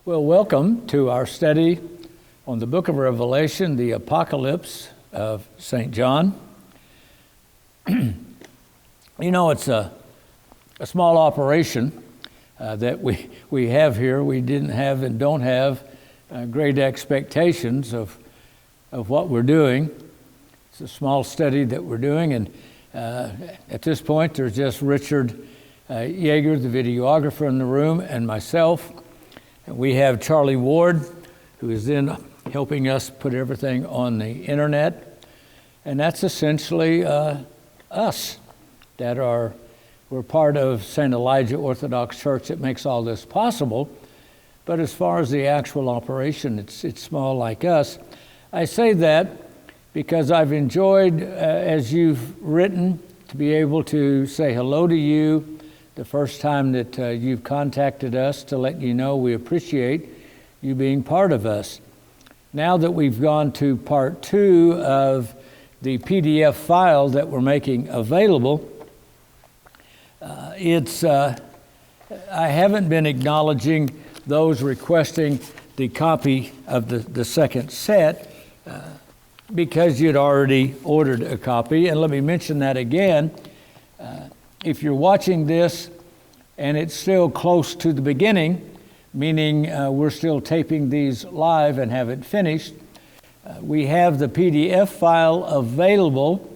Well, welcome to our study on the book of Revelation, the Apocalypse of St. John. You know, it's a small operation that we have here. We didn't have and don't have great expectations of what we're doing. It's a small study that we're doing, and at this point there's just Richard Yeager, the videographer, in the room, and myself. And we have Charlie Ward, who is then helping us put everything on the internet. And that's essentially us we're part of St. Elijah Orthodox Church that makes all this possible. But as far as the actual operation, it's small like us. I say that because I've enjoyed, as you've written, to be able to say hello to you the first time that you've contacted us, to let you know we appreciate you being part of us. Now that we've gone to part 2 of the PDF file that we're making available, I haven't been acknowledging those requesting the copy of the second set because you'd already ordered a copy. And let me mention that again. If you're watching this and it's still close to the beginning, meaning we're still taping these live and haven't finished, we have the PDF file available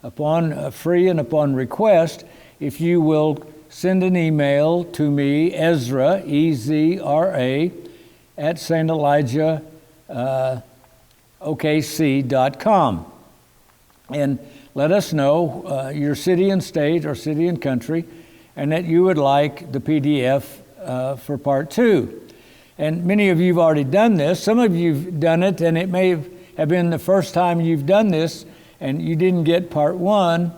upon free and upon request. If you will send an email to me, Ezra, E-Z-R-A, at stelijahokc.com. And let us know your city and state or city and country, and that you would like the PDF for part 2. And many of you have already done this. Some of you have done it, and it may have been the first time you've done this, and you didn't get part 1,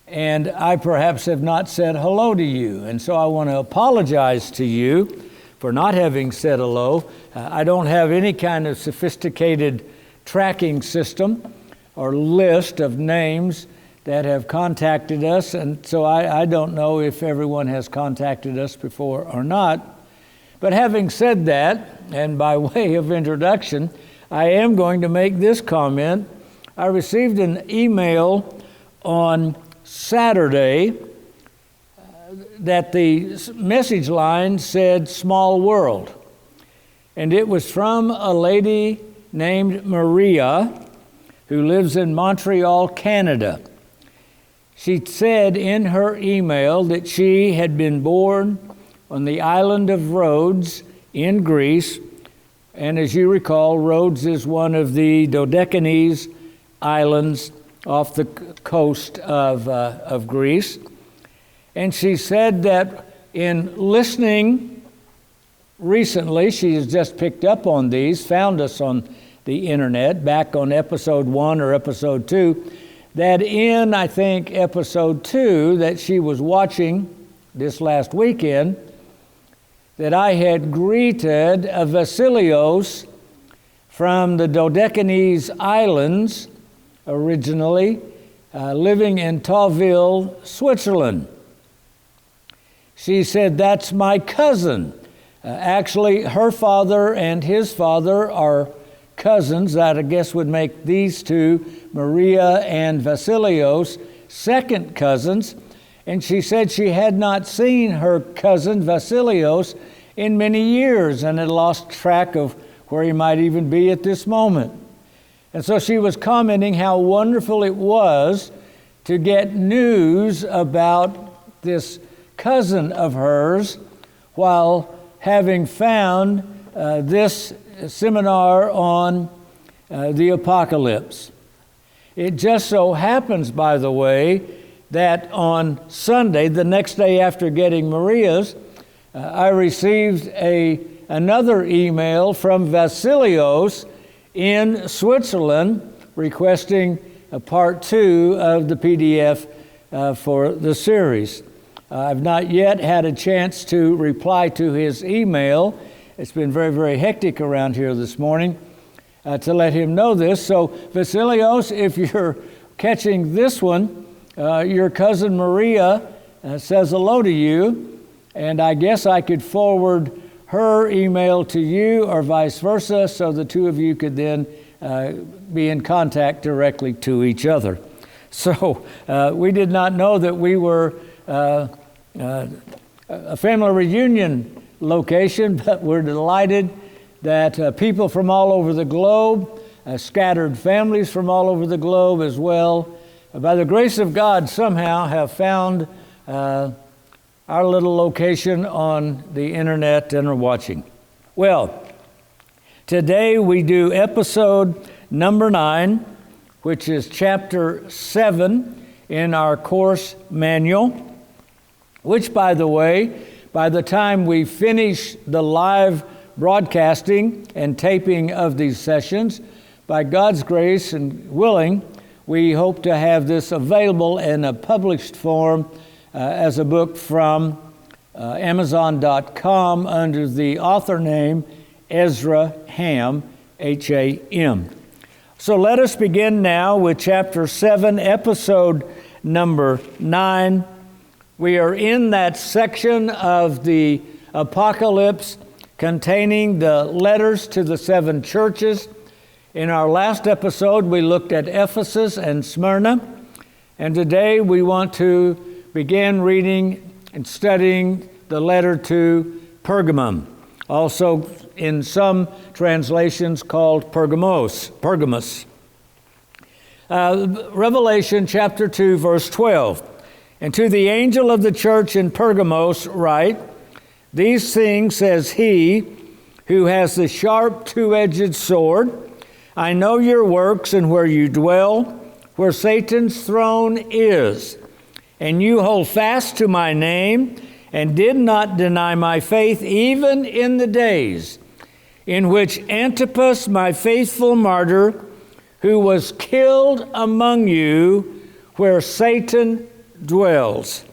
and I perhaps have not said hello to you. And so I want to apologize to you for not having said hello. I don't have any kind of sophisticated tracking system or list of names that have contacted us, and so I don't know if everyone has contacted us before or not. But having said that, and by way of introduction, I am going to make this comment. I received an email on Saturday that the message line said "Small World," and it was from a lady named Maria, who lives in Montreal, Canada. She said in her email that she had been born on the island of Rhodes in Greece. And as you recall, Rhodes is one of the Dodecanese islands off the coast of Greece. And she said that in listening recently, she has just picked up on these, found us on the internet, back on episode 1 or episode 2, that in, I think, episode 2 that she was watching this last weekend, that I had greeted a Vasilios from the Dodecanese Islands, originally, living in Tauville, Switzerland. She said, "That's my cousin." Actually, her father and his father are cousins. That, I guess, would make these two, Maria and Vasilios, second cousins. And she said she had not seen her cousin Vasilios in many years and had lost track of where he might even be at this moment. And so she was commenting how wonderful it was to get news about this cousin of hers while having found this seminar on the Apocalypse. It just so happens, by the way, that on Sunday, the next day after getting Maria's, I received another email from Vasilios in Switzerland requesting a part 2 of the PDF for the series. I've not yet had a chance to reply to his email. It's been very, very hectic around here this morning to let him know this. So, Vasilios, if you're catching this one, your cousin Maria says hello to you, and I guess I could forward her email to you or vice versa, so the two of you could then be in contact directly to each other. So we did not know that we were a family reunion location, but we're delighted that people from all over the globe, scattered families from all over the globe as well, by the grace of God, somehow have found our little location on the internet and are watching. Well, today we do episode number 9, which is chapter 7 in our course manual, which, by the way, by the time we finish the live broadcasting and taping of these sessions, by God's grace and willing, we hope to have this available in a published form as a book from Amazon.com under the author name Ezra Ham, H-A-M. So let us begin now with chapter 7, episode number 9. We are in that section of the Apocalypse containing the letters to the 7 churches. In our last episode, we looked at Ephesus and Smyrna, and today we want to begin reading and studying the letter to Pergamum, also in some translations called Pergamus. Revelation chapter 2, verse 12. And to the angel of the church in Pergamos write, these things says he who has the sharp two-edged sword. I know your works and where you dwell, where Satan's throne is. And you hold fast to my name, and did not deny my faith, even in the days in which Antipas, my faithful martyr, who was killed among you, where Satan dwells.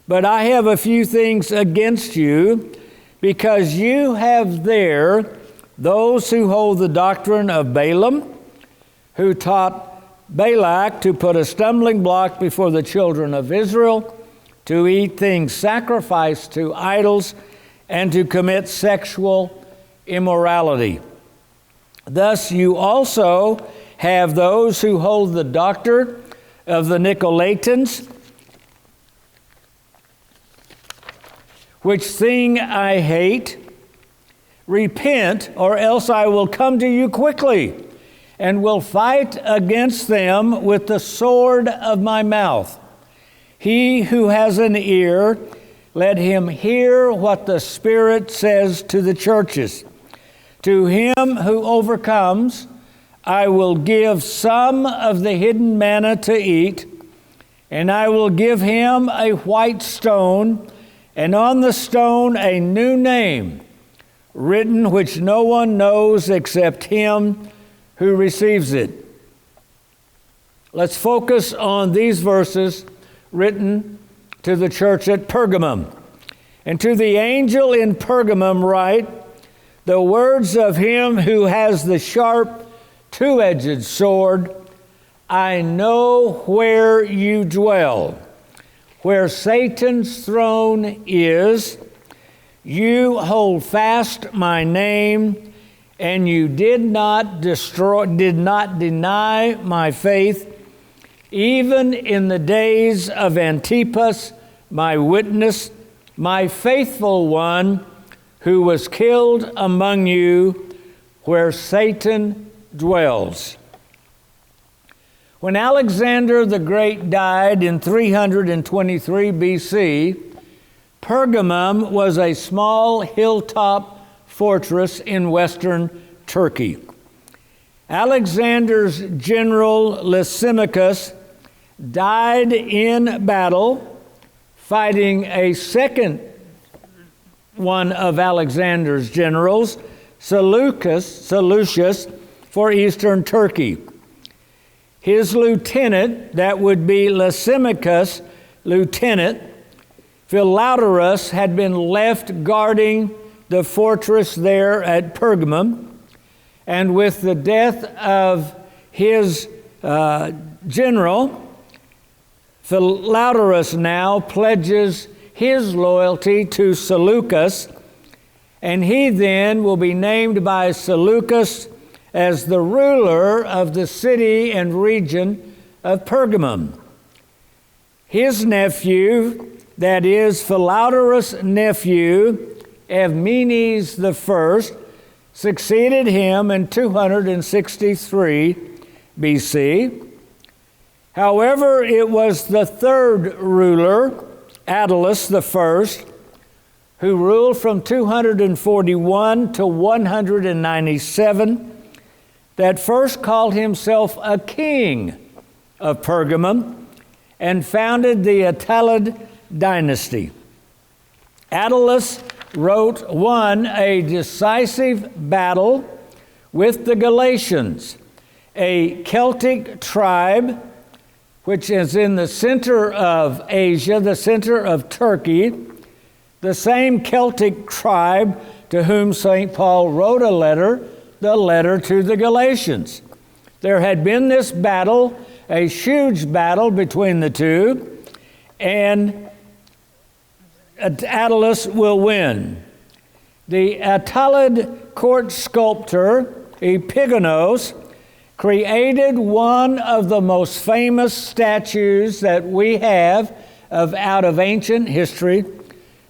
But I have a few things against you, because you have there those who hold the doctrine of Balaam, who taught Balak to put a stumbling block before the children of Israel, to eat things sacrificed to idols, and to commit sexual immorality. Thus you also have those who hold the doctrine of the Nicolaitans, which thing I hate. Repent, or else I will come to you quickly, and will fight against them with the sword of my mouth. He who has an ear, let him hear what the Spirit says to the churches. To him who overcomes, I will give some of the hidden manna to eat, and I will give him a white stone, and on the stone a new name, written which no one knows except him who receives it. Let's focus on these verses written to the church at Pergamum. And to the angel in Pergamum write, the words of him who has the sharp two-edged sword. I know where you dwell, where Satan's throne is. You hold fast my name, and you did not deny my faith, even in the days of Antipas, my witness, my faithful one, who was killed among you, where Satan dwells. When Alexander the Great died in 323 BC, Pergamum was a small hilltop fortress in western Turkey. Alexander's general Lysimachus died in battle, fighting a second one of Alexander's generals, Seleucus, for eastern Turkey. His lieutenant, that would be Lysimachus' lieutenant, Philauterus, had been left guarding the fortress there at Pergamum, and with the death of his general, Philauterus now pledges his loyalty to Seleucus and he then will be named by Seleucus as the ruler of the city and region of Pergamum. His nephew, that is Philodoros' nephew, Evmenes I, succeeded him in 263 BC. However, it was the third ruler, Attalus I, who ruled from 241 to 197, that first called himself a king of Pergamum and founded the Attalid dynasty. Attalus won a decisive battle with the Galatians, a Celtic tribe which is in the center of Asia, the center of Turkey, the same Celtic tribe to whom St. Paul wrote a letter, the letter to the Galatians. There had been this battle, a huge battle between the two, and Attalus will win. The Attalid court sculptor, Epigonos, created one of the most famous statues that we have out of ancient history,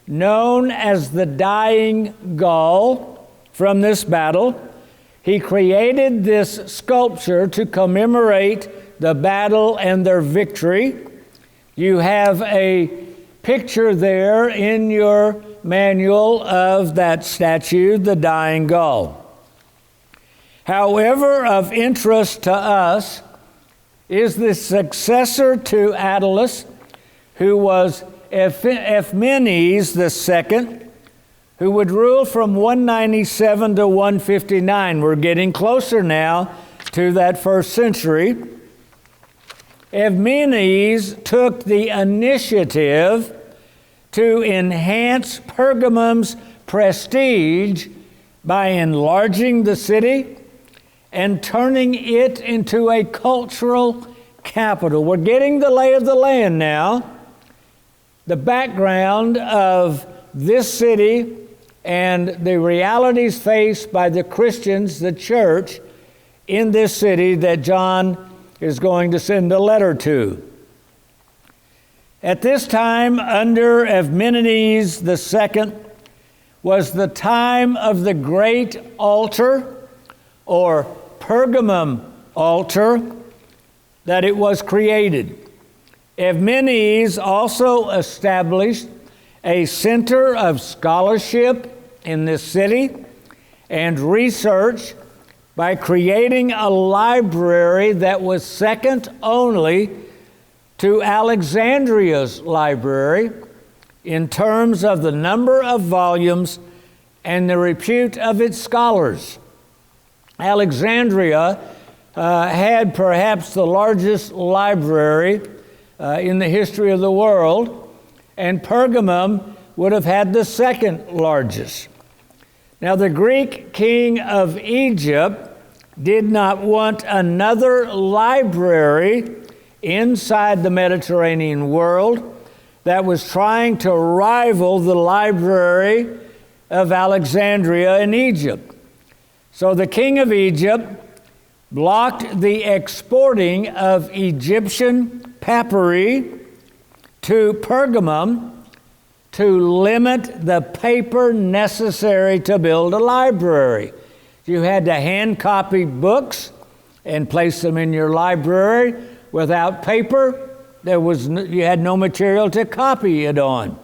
known as the Dying Gaul, from this battle. He created this sculpture to commemorate the battle and their victory. You have a picture there in your manual of that statue, the Dying Gaul. However, of interest to us is the successor to Attalus, who was Evmenes II, who would rule from 197 to 159. We're getting closer now to that first century. Evmenes took the initiative to enhance Pergamum's prestige by enlarging the city and turning it into a cultural capital. We're getting the lay of the land now, the background of this city and the realities faced by the Christians, the church, in this city that John is going to send a letter to. At this time, under Evmenes II, was the time of the great altar, or Pergamum altar, that it was created. Evmenes also established a center of scholarship in this city and research by creating a library that was second only to Alexandria's library in terms of the number of volumes and the repute of its scholars. Alexandria had perhaps the largest library in the history of the world, and Pergamum would have had the second largest. Now, the Greek king of Egypt did not want another library inside the Mediterranean world that was trying to rival the library of Alexandria in Egypt. So the king of Egypt blocked the exporting of Egyptian papyri to Pergamum to limit the paper necessary to build a library. You had to hand copy books and place them in your library. Without paper, you had no material to copy it on.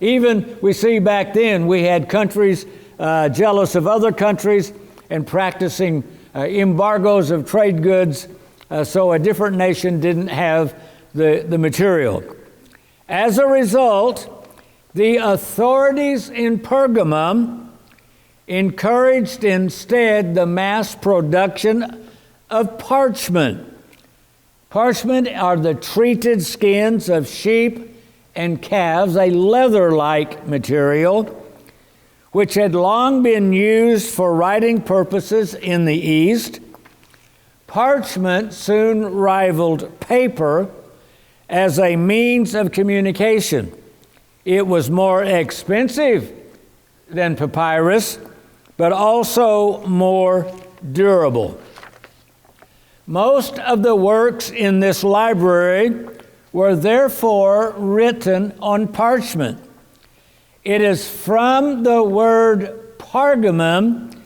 Even we see back then, we had countries jealous of other countries and practicing embargoes of trade goods, so a different nation didn't have the material. As a result, the authorities in Pergamum encouraged instead the mass production of parchment. Parchment are the treated skins of sheep and calves, a leather-like material, which had long been used for writing purposes in the East. Parchment soon rivaled paper as a means of communication. It was more expensive than papyrus, but also more durable. Most of the works in this library were therefore written on parchment. It is from the word Pergamum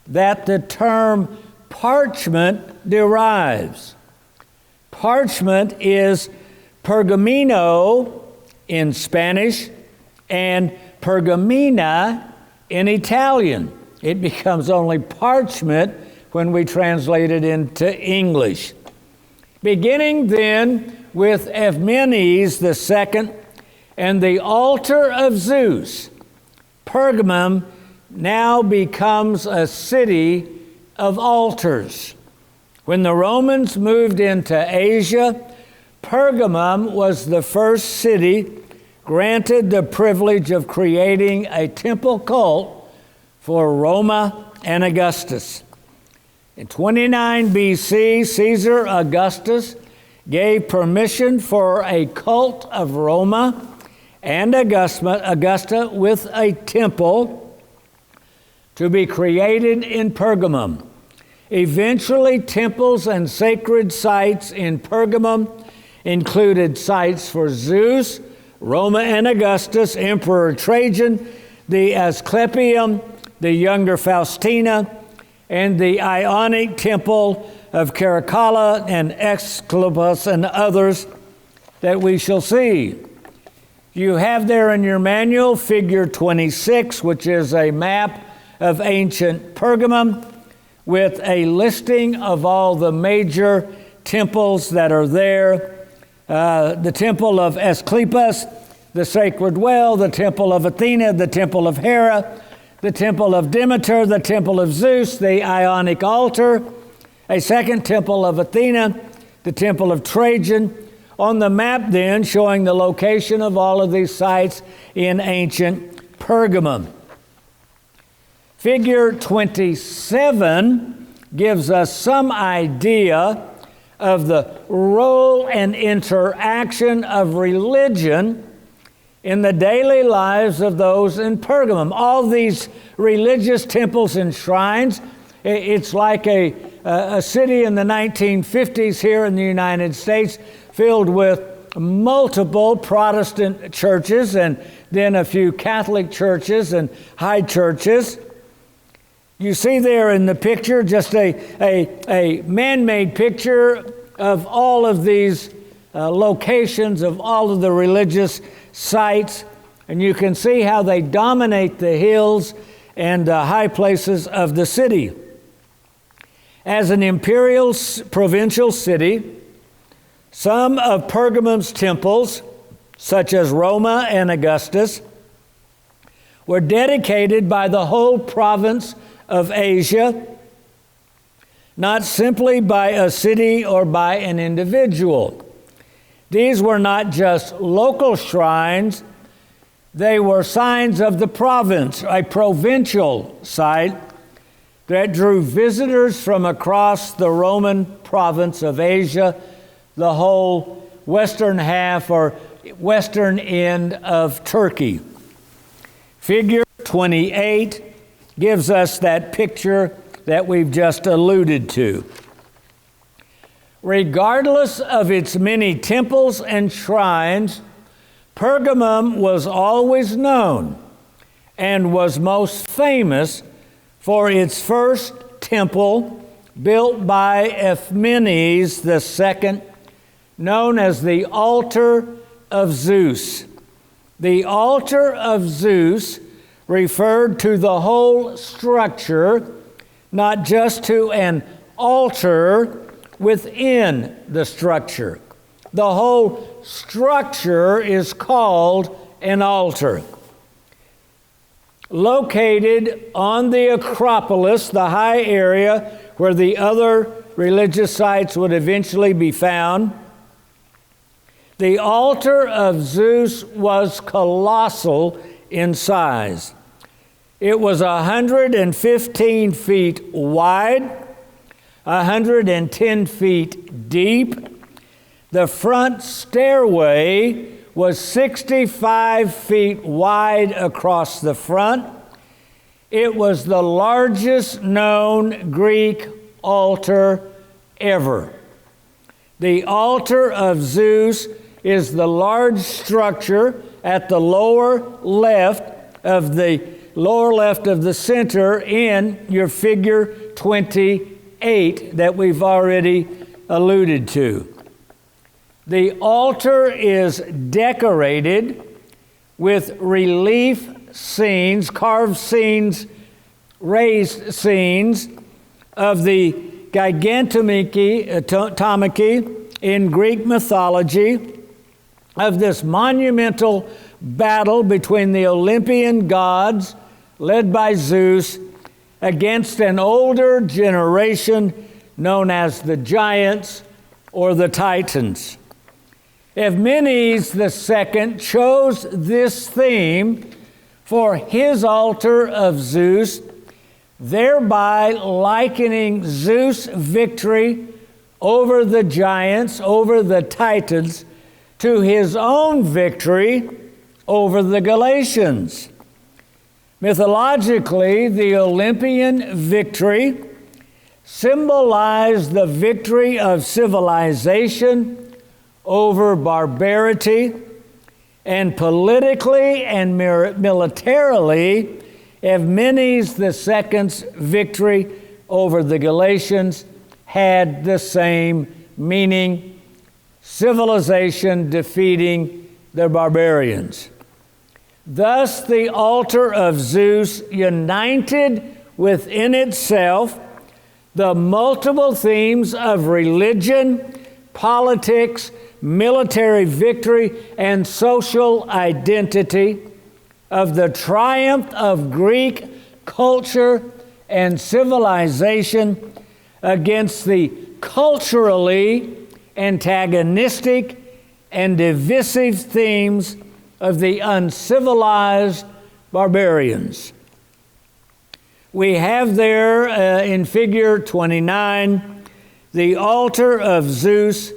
that the term parchment derives. Parchment is pergamino in Spanish and pergamina in Italian. It becomes only parchment when we translate it into English. Beginning then with Epimenides II and the altar of Zeus, Pergamum now becomes a city of altars. When the Romans moved into Asia, Pergamum was the first city granted the privilege of creating a temple cult for Roma and Augustus. In 29 BC, Caesar Augustus gave permission for a cult of Roma and Augusta with a temple to be created in Pergamum. Eventually, temples and sacred sites in Pergamum included sites for Zeus, Roma and Augustus, Emperor Trajan, the Asclepium, the younger Faustina, and the Ionic temple of Caracalla and Asclepius and others that we shall see. You have there in your manual figure 26, which is a map of ancient Pergamum with a listing of all the major temples that are there. The temple of Asclepius, the sacred well, the temple of Athena, the temple of Hera, the temple of Demeter, the temple of Zeus, the Ionic altar, a second temple of Athena, the temple of Trajan. On the map then, showing the location of all of these sites in ancient Pergamum. Figure 27 gives us some idea of the role and interaction of religion in the daily lives of those in Pergamum. All these religious temples and shrines, it's like a city in the 1950s here in the United States filled with multiple Protestant churches and then a few Catholic churches and high churches. You see there in the picture just a man-made picture of all of these locations of all of the religious sites, and you can see how they dominate the hills and high places of the city. As an imperial provincial city, some of Pergamum's temples, such as Roma and Augustus, were dedicated by the whole province of Asia, not simply by a city or by an individual. These were not just local shrines, they were signs of the province, a provincial site that drew visitors from across the Roman province of Asia, the whole western half or western end of Turkey. Figure 28 gives us that picture that we've just alluded to. Regardless of its many temples and shrines, Pergamum was always known and was most famous for its first temple built by Epimenides II, known as the altar of Zeus. The altar of Zeus referred to the whole structure, not just to an altar within the structure. The whole structure is called an altar. Located on the Acropolis, the high area where the other religious sites would eventually be found, the altar of Zeus was colossal in size. It was 115 feet wide, 110 feet deep. The front stairway was 65 feet wide across the front It was the largest known Greek altar ever. The altar of Zeus is the large structure at the lower left of the center in your figure 28 that we've already alluded to. The altar is decorated with relief scenes, carved scenes, raised scenes of the gigantomachy in Greek mythology, of this monumental battle between the Olympian gods, led by Zeus, against an older generation known as the giants or the Titans. Epimenides II chose this theme for his altar of Zeus, thereby likening Zeus' victory over the giants, over the Titans, to his own victory over the Galatians. Mythologically, the Olympian victory symbolized the victory of civilization over barbarity, and politically and militarily, Epimenides II's victory over the Galatians had the same meaning: civilization defeating the barbarians. Thus, the altar of Zeus united within itself the multiple themes of religion, politics, military victory, and social identity, of the triumph of Greek culture and civilization against the culturally antagonistic and divisive themes of the uncivilized barbarians. We have there in figure 29 the altar of Zeus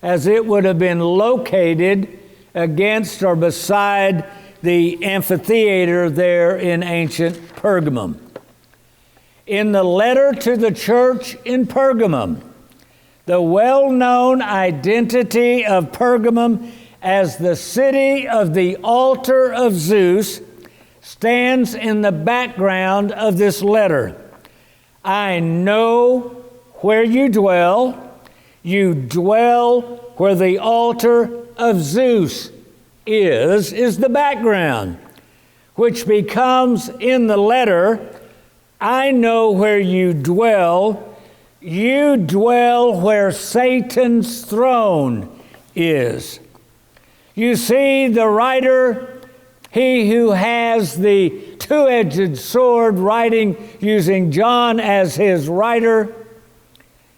as it would have been located against or beside the amphitheater there in ancient Pergamum. In the letter to the church in Pergamum, the well-known identity of Pergamum as the city of the altar of Zeus stands in the background of this letter. I know where you dwell. You dwell where the altar of Zeus is the background, which becomes in the letter, I know where you dwell. You dwell where Satan's throne is. You see, the writer, he who has the two-edged sword, writing using John as his writer,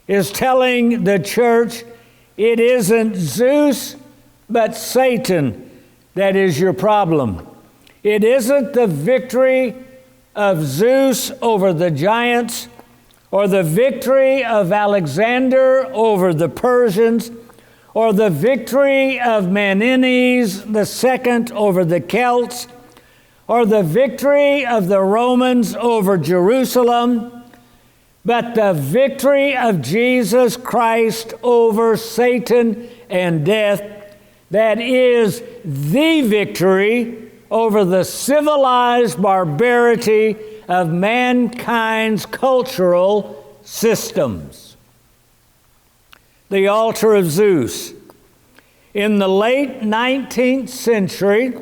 is telling the church it isn't Zeus, but Satan that is your problem. It isn't the victory of Zeus over the giants, or the victory of Alexander over the Persians, or the victory of Menes II over the Celts, or the victory of the Romans over Jerusalem, but the victory of Jesus Christ over Satan and death, that is the victory over the civilized barbarity of mankind's cultural systems. The altar of Zeus. In the late 19th century,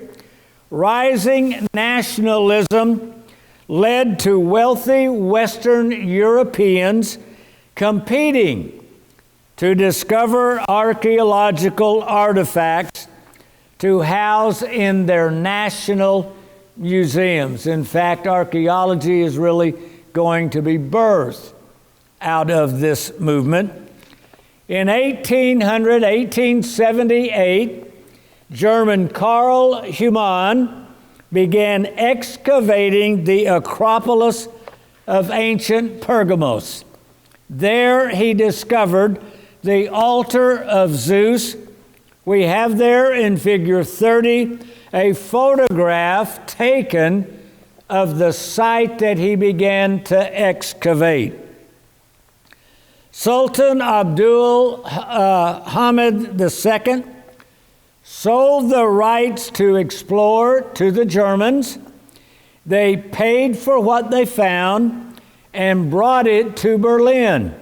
rising nationalism led to wealthy Western Europeans competing to discover archaeological artifacts to house in their national museums. In fact, archaeology is really going to be birthed out of this movement. In 1878, German Karl Humann began excavating the Acropolis of ancient Pergamos. There he discovered the altar of Zeus. We have there in figure 30 a photograph taken of the site that he began to excavate. Sultan Abdul Hamid II sold the rights to explore to the Germans. They paid for what they found and brought it to Berlin,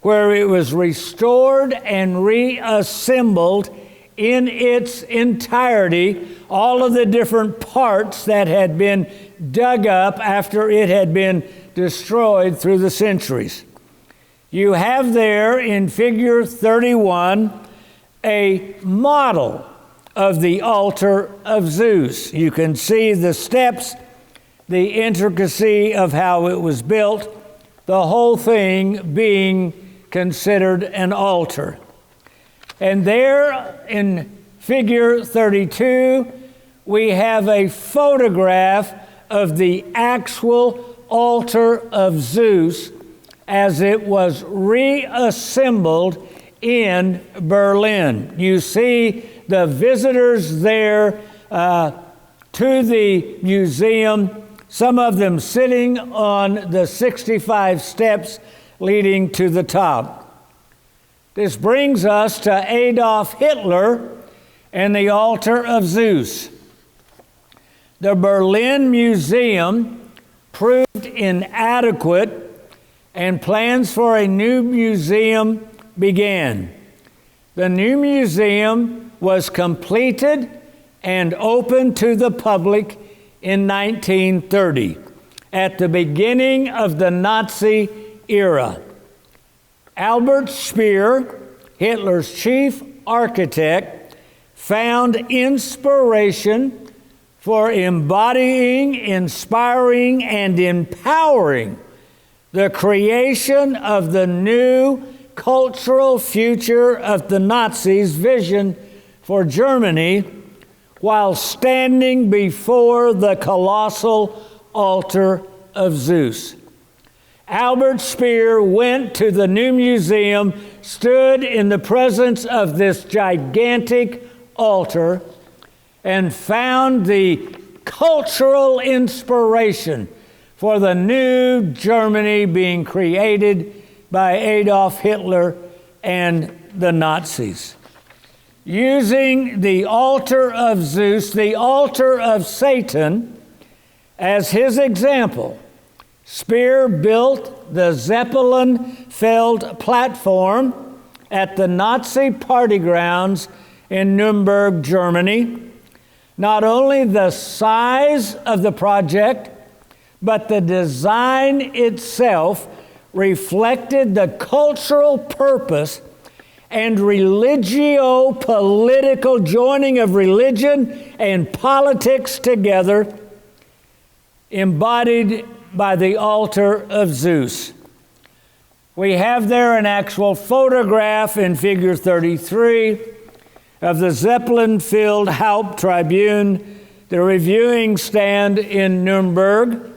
where it was restored and reassembled in its entirety, all of the different parts that had been dug up after it had been destroyed through the centuries. You have there in figure 31 a model of the altar of Zeus. You can see the steps, the intricacy of how it was built, the whole thing being considered an altar. And there in figure 32, we have a photograph of the actual altar of Zeus as it was reassembled in Berlin. You see the visitors there to the museum, some of them sitting on the 65 steps leading to the top. This brings us to Adolf Hitler and the altar of Zeus. The Berlin Museum proved inadequate, and plans for a new museum began. The new museum was completed and opened to the public in 1930, at the beginning of the Nazi era. Albert Speer, Hitler's chief architect, found inspiration for embodying, inspiring, and empowering the creation of the new cultural future of the Nazis' vision for Germany, while standing before the colossal altar of Zeus. Albert Speer went to the new museum, stood in the presence of this gigantic altar, and found the cultural inspiration for the new Germany being created by Adolf Hitler and the Nazis. Using the altar of Zeus, the altar of Satan, as his example, Speer built the Zeppelin-filled platform at the Nazi party grounds in Nuremberg, Germany. Not only the size of the project, but the design itself reflected the cultural purpose and religio-political joining of religion and politics together, embodied by the altar of Zeus. We have there an actual photograph in figure 33 of the Zeppelin-filled Haupttribune, the reviewing stand in Nuremberg.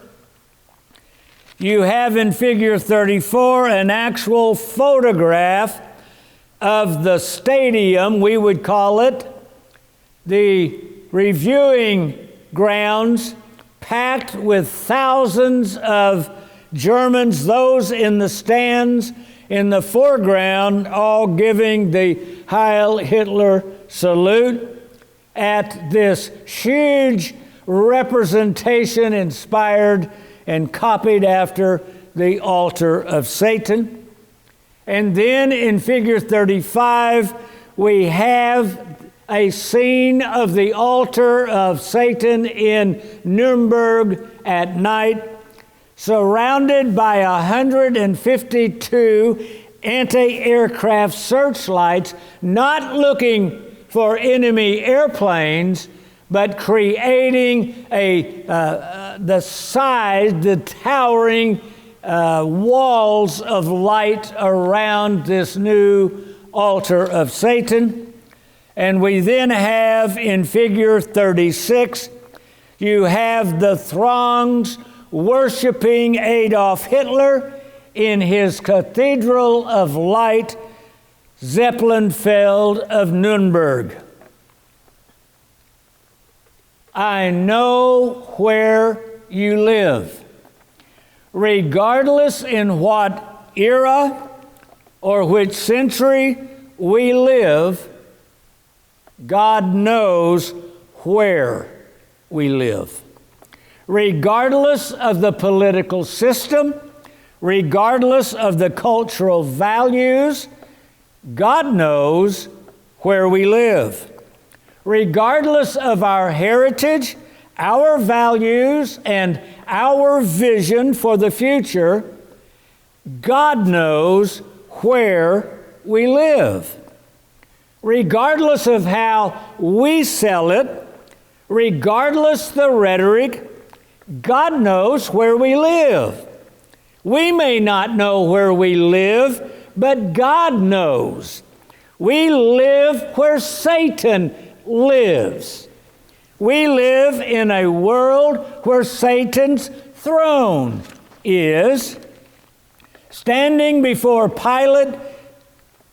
You have in figure 34 an actual photograph of the stadium, we would call it, the reviewing grounds, packed with thousands of Germans, those in the stands in the foreground, all giving the Heil Hitler salute at this huge representation inspired and copied after the altar of Satan. And then in figure 35, we have a scene of the altar of Satan in Nuremberg at night, surrounded by 152 anti-aircraft searchlights, not looking for enemy airplanes, but creating the size, the towering walls of light around this new altar of Satan. And we then have in figure 36, you have the throngs worshiping Adolf Hitler in his Cathedral of Light, Zeppelin-filled of Nuremberg. I know where you live. Regardless in what era or which century we live, God knows where we live. Regardless of the political system, regardless of the cultural values, God knows where we live. Regardless of our heritage, our values, and our vision for the future, God knows where we live. Regardless of how we sell it, regardless the rhetoric, God knows where we live. We may not know where we live, but God knows. We live where Satan lives. We live in a world where Satan's throne is. Standing before Pilate,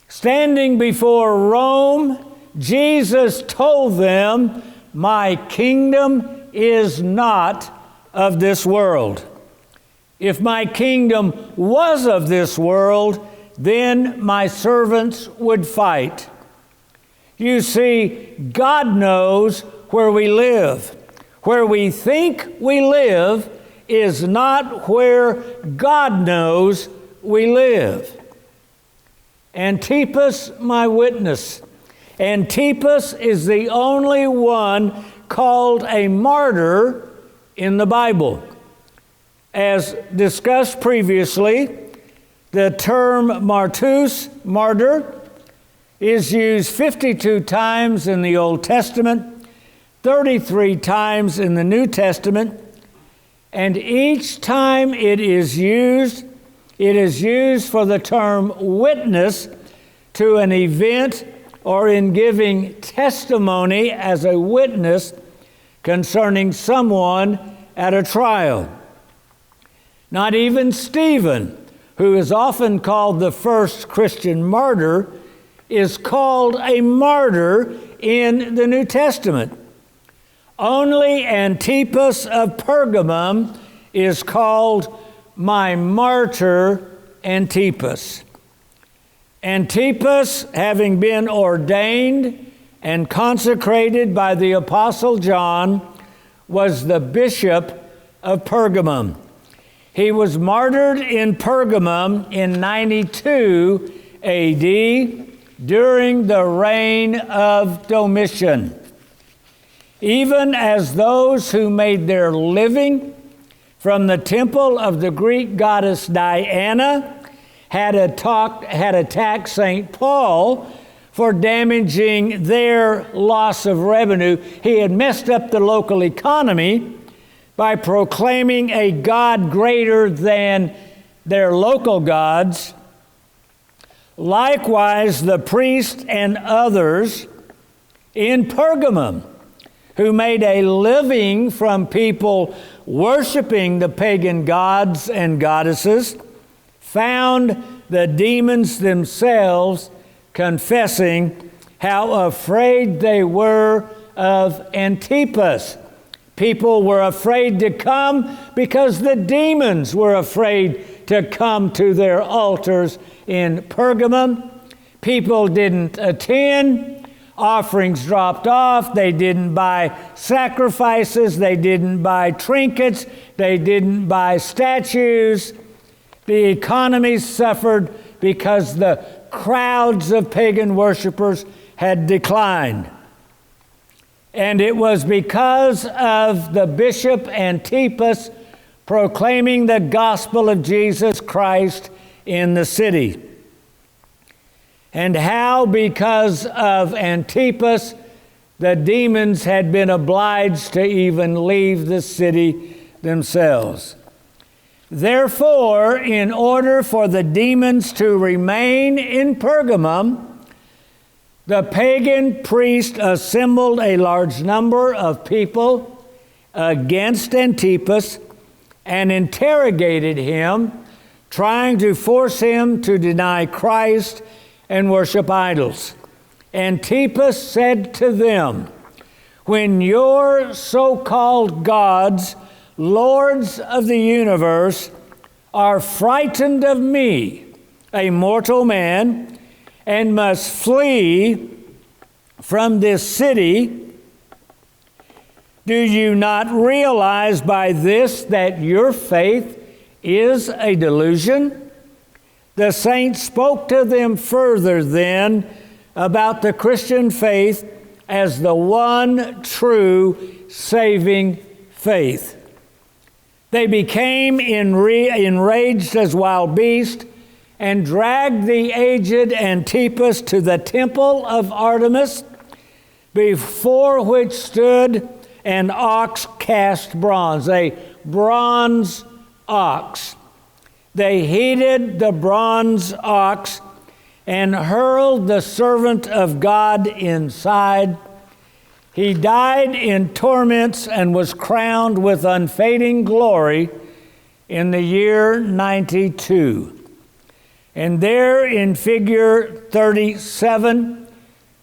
standing before Rome, Jesus told them, "My kingdom is not of this world. If my kingdom was of this world, then my servants would fight." You see, God knows where we live. Where we think we live is not where God knows we live. Antipas, my witness. Antipas is the only one called a martyr in the Bible. As discussed previously, the term martus, martyr, is used 52 times in the Old Testament, 33 times in the New Testament, and each time it is used for the term witness to an event or in giving testimony as a witness concerning someone at a trial. Not even Stephen, who is often called the first Christian martyr, is called a martyr in the New Testament. Only Antipas of Pergamum is called my martyr Antipas. Antipas, having been ordained and consecrated by the Apostle John, was the bishop of Pergamum. He was martyred in Pergamum in 92 AD during the reign of Domitian. Even as those who made their living from the temple of the Greek goddess Diana had attacked St. Paul for damaging their loss of revenue. He had messed up the local economy by proclaiming a god greater than their local gods. Likewise, the priest and others in Pergamum who made a living from people worshiping the pagan gods and goddesses found the demons themselves confessing how afraid they were of Antipas. People were afraid to come because the demons were afraid to come to their altars in Pergamum. People didn't attend. Offerings dropped off. They didn't buy sacrifices. They didn't buy trinkets. They didn't buy statues. The economy suffered because the crowds of pagan worshipers had declined. And it was because of the bishop Antipas proclaiming the gospel of Jesus Christ in the city. And how, because of Antipas, the demons had been obliged to even leave the city themselves. Therefore, in order for the demons to remain in Pergamum, the pagan priest assembled a large number of people against Antipas and interrogated him, trying to force him to deny Christ and worship idols. Antipas said to them, "When your so-called gods lords of the universe are frightened of me, a mortal man, and must flee from this city. Do you not realize by this that your faith is a delusion? The saints spoke to them further then about the Christian faith as the one true saving faith. They became enraged as wild beasts and dragged the aged Antipas to the temple of Artemis, before which stood an ox cast bronze, a bronze ox. They heated the bronze ox and hurled the servant of God inside. He died in torments and was crowned with unfading glory in the year 92. And there in figure 37,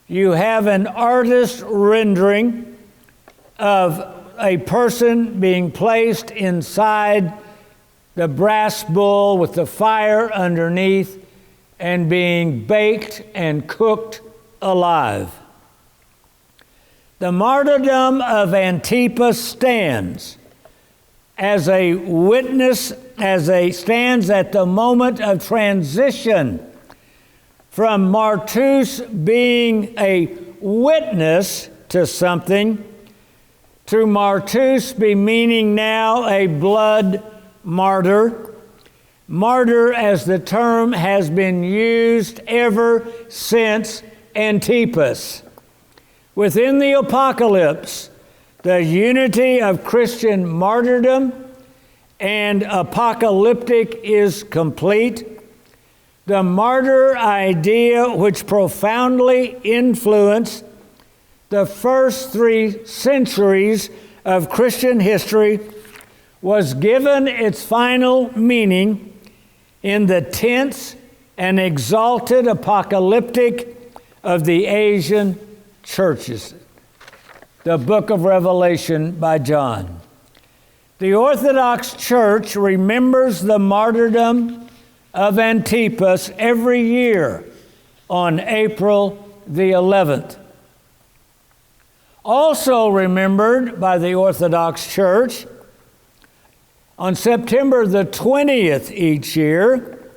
you have an artist's rendering of a person being placed inside the brass bull with the fire underneath and being baked and cooked alive. The martyrdom of Antipas stands as a witness, stands at the moment of transition from martus, being a witness to something, to martus, be meaning now a blood martyr. Martyr as the term has been used ever since Antipas. Within the apocalypse, the unity of Christian martyrdom and apocalyptic is complete. The martyr idea, which profoundly influenced the first 3 centuries of Christian history, was given its final meaning in the tense and exalted apocalyptic of the Asian churches, the book of Revelation by John. The Orthodox Church remembers the martyrdom of Antipas every year on April the 11th. Also remembered by the Orthodox Church on September the 20th each year,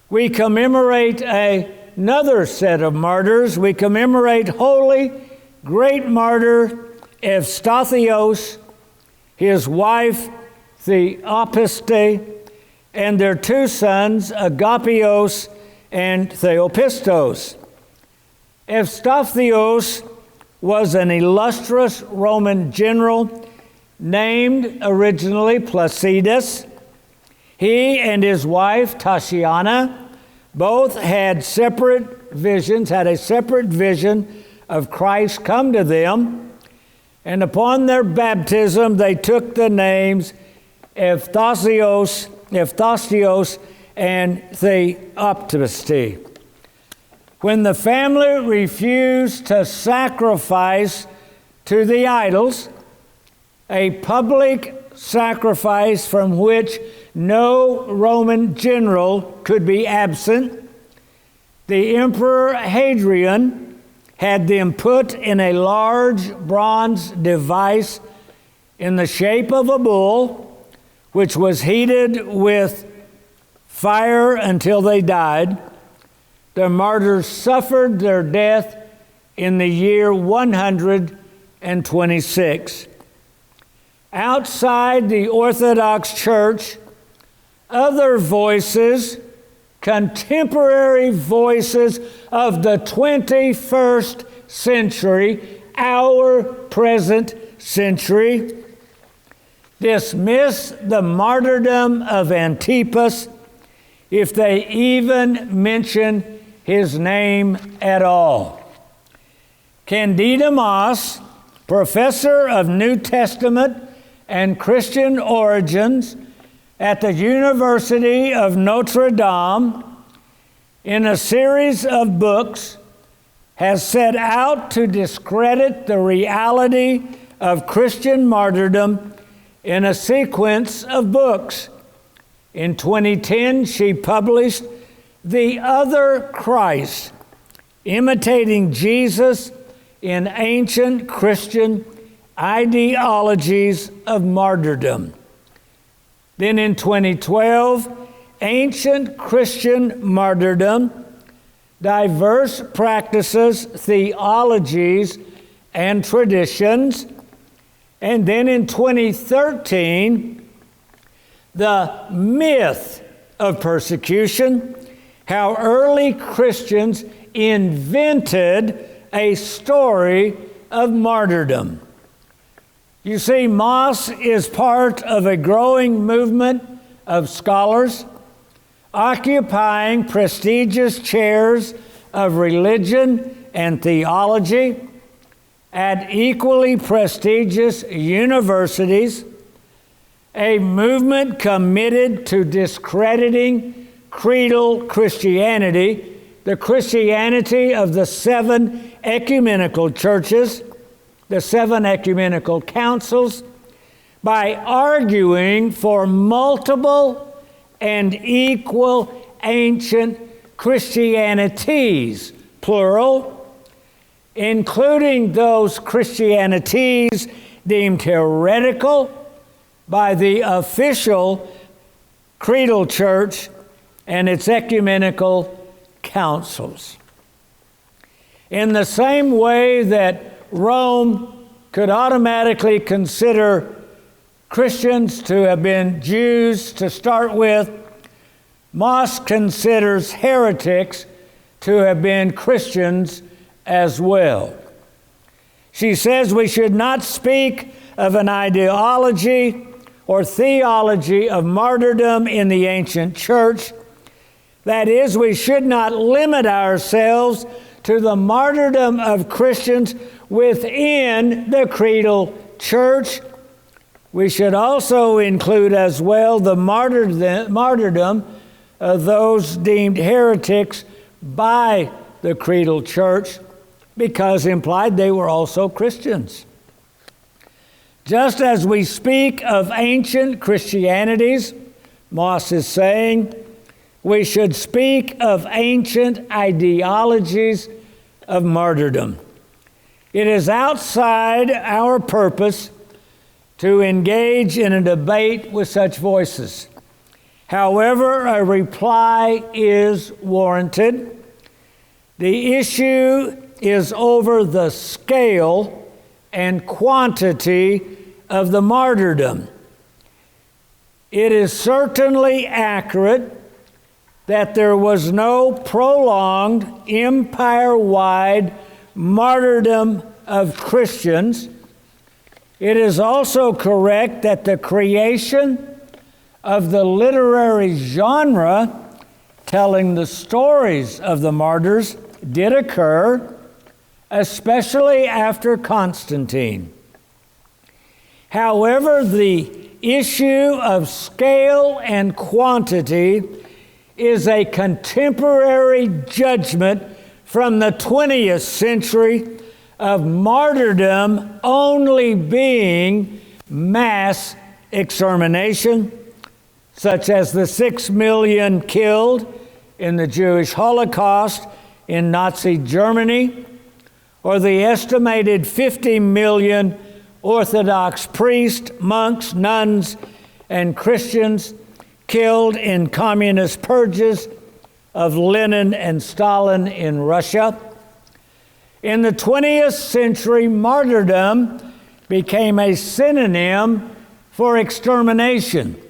we commemorate another set of martyrs. We commemorate holy, great martyr Evstathios, his wife Theopiste, and their 2 sons, Agapios and Theopistos. Evstathios was an illustrious Roman general named originally Placidus. He and his wife Tatiana both had a separate vision of Christ come to them, and upon their baptism they took the names Evstathios and Theopiste. When the family refused to sacrifice to the idols, a public sacrifice from which no Roman general could be absent, the Emperor Hadrian had them put in a large bronze device in the shape of a bull, which was heated with fire until they died. The martyrs suffered their death in the year 126. Outside the Orthodox Church, other voices, contemporary voices of the 21st century, our present century, dismiss the martyrdom of Antipas if they even mention his name at all. Candida Moss, professor of New Testament and Christian origins at the University of Notre Dame, in a series of books, has set out to discredit the reality of Christian martyrdom in a sequence of books. In 2010, she published The Other Christ, Imitating Jesus in Ancient Christian Ideologies of Martyrdom. Then in 2012, Ancient Christian Martyrdom, Diverse Practices, Theologies, and Traditions. And then in 2013, The Myth of Persecution, How Early Christians Invented a Story of Martyrdom. You see, Moss is part of a growing movement of scholars occupying prestigious chairs of religion and theology at equally prestigious universities, a movement committed to discrediting creedal Christianity, the Christianity of the 7 ecumenical churches, the 7 ecumenical councils, by arguing for multiple and equal ancient Christianities, plural, including those Christianities deemed heretical by the official creedal church and its ecumenical councils. In the same way that Rome could automatically consider Christians to have been Jews to start with, Moss considers heretics to have been Christians as well. She says we should not speak of an ideology or theology of martyrdom in the ancient church. That is, we should not limit ourselves to the martyrdom of Christians within the creedal church. We should also include as well the martyrdom of those deemed heretics by the creedal church, because implied they were also Christians. Just as we speak of ancient Christianities, Moss is saying, we should speak of ancient ideologies of martyrdom. It is outside our purpose to engage in a debate with such voices. However, a reply is warranted. The issue is over the scale and quantity of the martyrdom. It is certainly accurate that there was no prolonged empire-wide martyrdom of Christians. It is also correct that the creation of the literary genre telling the stories of the martyrs did occur, especially after Constantine. However, the issue of scale and quantity is a contemporary judgment from the 20th century of martyrdom only being mass extermination, such as the 6 million killed in the Jewish Holocaust in Nazi Germany, or the estimated 50 million Orthodox priests, monks, nuns, and Christians killed in communist purges of Lenin and Stalin in Russia. In the 20th century, martyrdom became a synonym for extermination.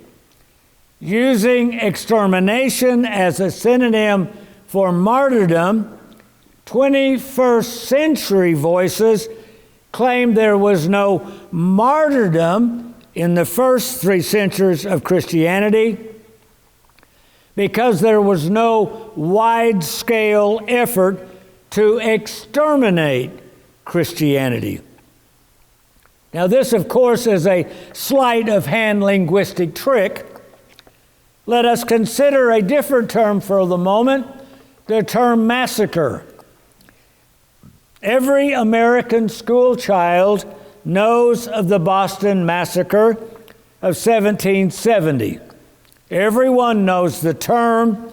Using extermination as a synonym for martyrdom, 21st century voices claim there was no martyrdom in the first 3 centuries of Christianity because there was no wide-scale effort to exterminate Christianity. Now, this, of course, is a sleight-of-hand linguistic trick. Let us consider a different term for the moment, the term massacre. Every American school child knows of the Boston Massacre of 1770. Everyone knows the term.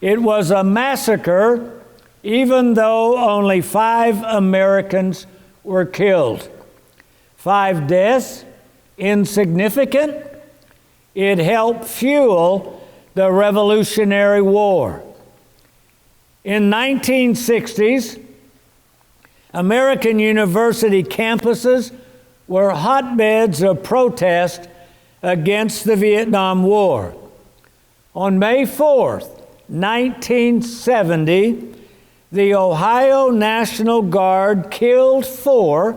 It was a massacre, even though only 5 Americans were killed. 5 deaths, insignificant. It helped fuel the Revolutionary War. In 1960s, American university campuses were hotbeds of protest against the Vietnam War. On May 4th, 1970, the Ohio National Guard killed 4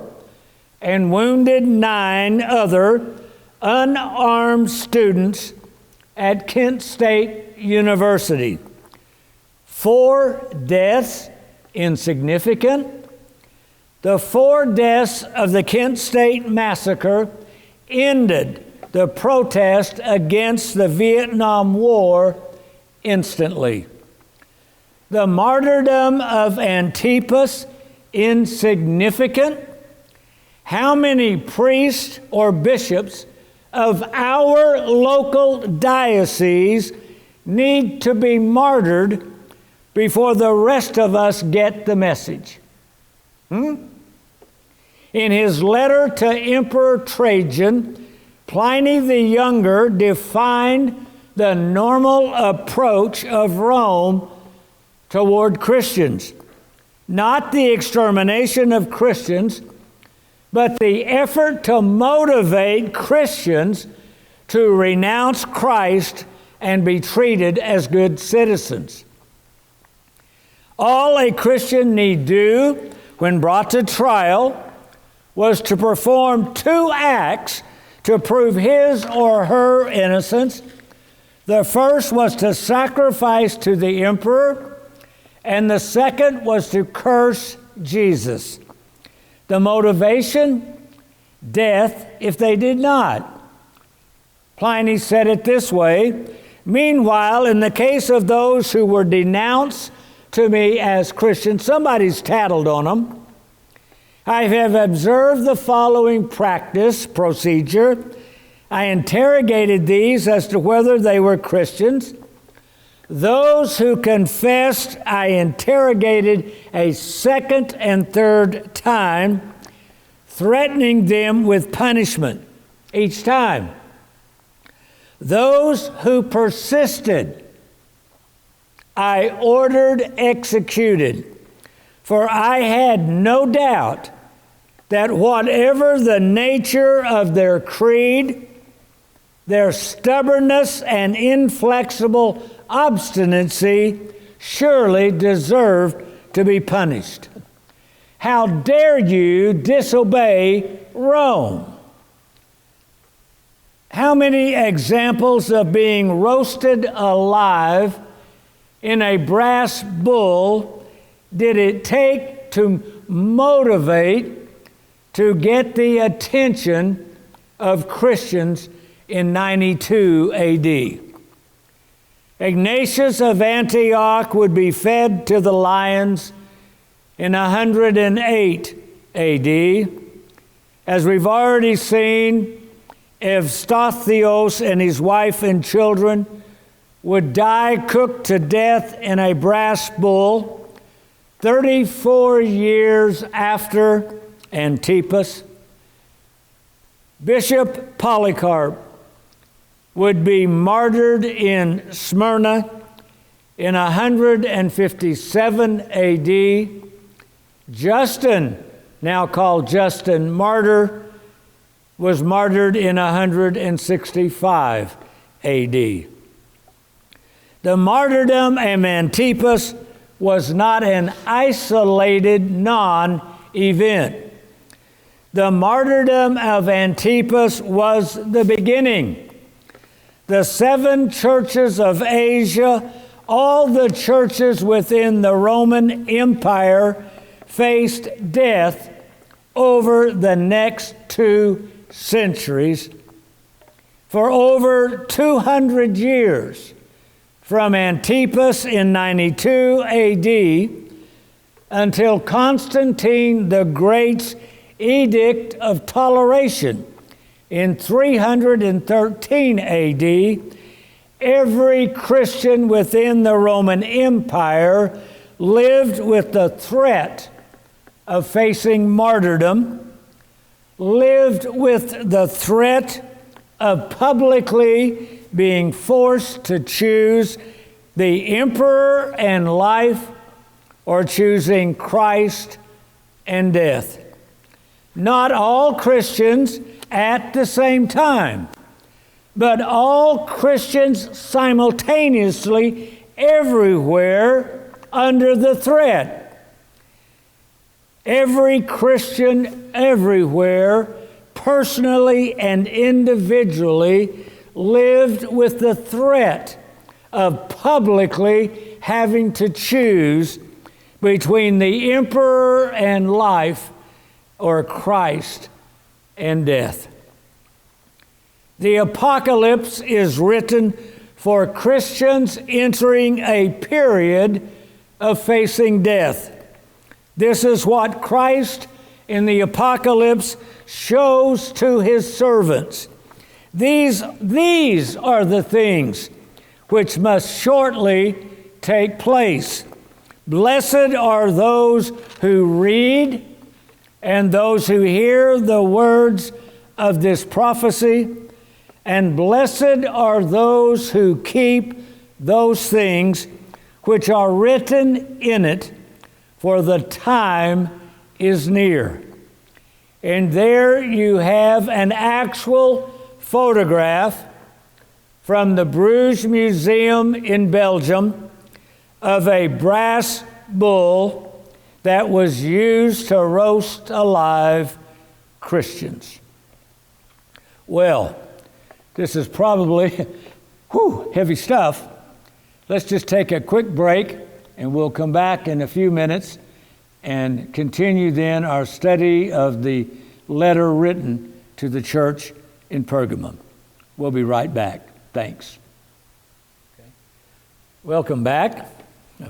and wounded 9 other unarmed students at Kent State University. 4 deaths, insignificant. The 4 deaths of the Kent State Massacre ended the protest against the Vietnam War instantly. The martyrdom of Antipas, insignificant. How many priests or bishops of our local diocese need to be martyred before the rest of us get the message? In his letter to Emperor Trajan, Pliny the Younger defined the normal approach of Rome toward Christians. Not the extermination of Christians, but the effort to motivate Christians to renounce Christ and be treated as good citizens. All a Christian need do when brought to trial was to perform 2 acts to prove his or her innocence. The first was to sacrifice to the emperor, and the second was to curse Jesus. The motivation? Death if they did not. Pliny said it this way: meanwhile, in the case of those who were denounced to me as Christians, somebody's tattled on them, I have observed the following procedure. I interrogated these as to whether they were Christians. Those who confessed, I interrogated a second and third time, threatening them with punishment each time. Those who persisted, I ordered executed, for I had no doubt that whatever the nature of their creed, their stubbornness and inflexible obstinacy surely deserved to be punished. How dare you disobey Rome? How many examples of being roasted alive in a brass bull did it take to motivate, to get the attention of Christians in 92 AD? Ignatius of Antioch would be fed to the lions in 108 AD. As we've already seen, Evstathios and his wife and children would die cooked to death in a brass bull 34 years after Antipas. Bishop Polycarp would be martyred in Smyrna in 157 AD. Justin, now called Justin Martyr, was martyred in 165 AD. The martyrdom of Antipas was not an isolated non-event. The martyrdom of Antipas was the beginning. The 7 churches of Asia, all the churches within the Roman Empire, faced death over the next 2 centuries. For over 200 years, from Antipas in 92 AD until Constantine the Great's Edict of Toleration in 313 AD, every Christian within the Roman Empire lived with the threat of facing martyrdom, lived with the threat of publicly being forced to choose the emperor and life or choosing Christ and death. Not all Christians at the same time, but all Christians simultaneously everywhere under the threat. Every Christian everywhere, personally and individually, lived with the threat of publicly having to choose between the emperor and life or Christ and death. The apocalypse is written for Christians entering a period of facing death. This is what Christ in the apocalypse shows to his servants. These are the things which must shortly take place. Blessed are those who read and those who hear the words of this prophecy, and blessed are those who keep those things which are written in it, for the time is near. And there you have an actual photograph from the Bruges Museum in Belgium of a brass bull that was used to roast alive Christians. Well, this is probably heavy stuff. Let's just take a quick break, and we'll come back in a few minutes and continue then our study of the letter written to the church in Pergamum. We'll be right back. Thanks. Okay. Welcome back.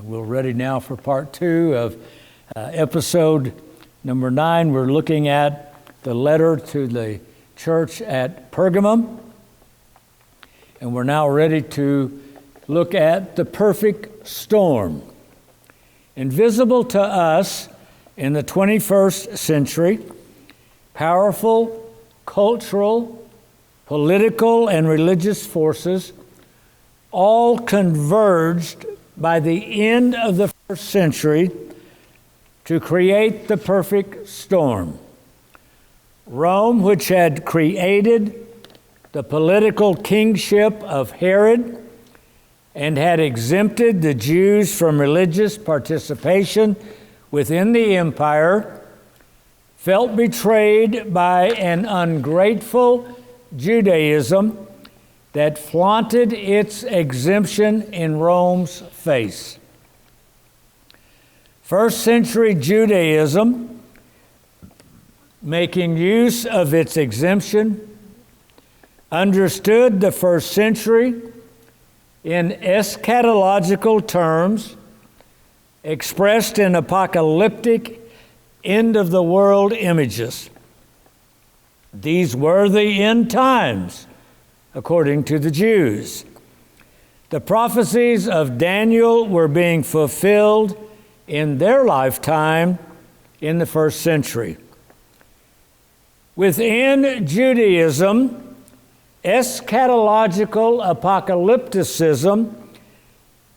We're ready now for part 2 of episode number 9. We're looking at the letter to the church at Pergamum. And we're now ready to look at the perfect storm. Invisible to us in the 21st century, powerful cultural, political, and religious forces all converged by the end of the first century to create the perfect storm. Rome, which had created the political kingship of Herod and had exempted the Jews from religious participation within the empire, felt betrayed by an ungrateful Judaism that flaunted its exemption in Rome's face. First century Judaism, making use of its exemption, understood the first century in eschatological terms, expressed in apocalyptic end-of-the-world images. These were the end times, according to the Jews. The prophecies of Daniel were being fulfilled in their lifetime in the first century. Within Judaism, eschatological apocalypticism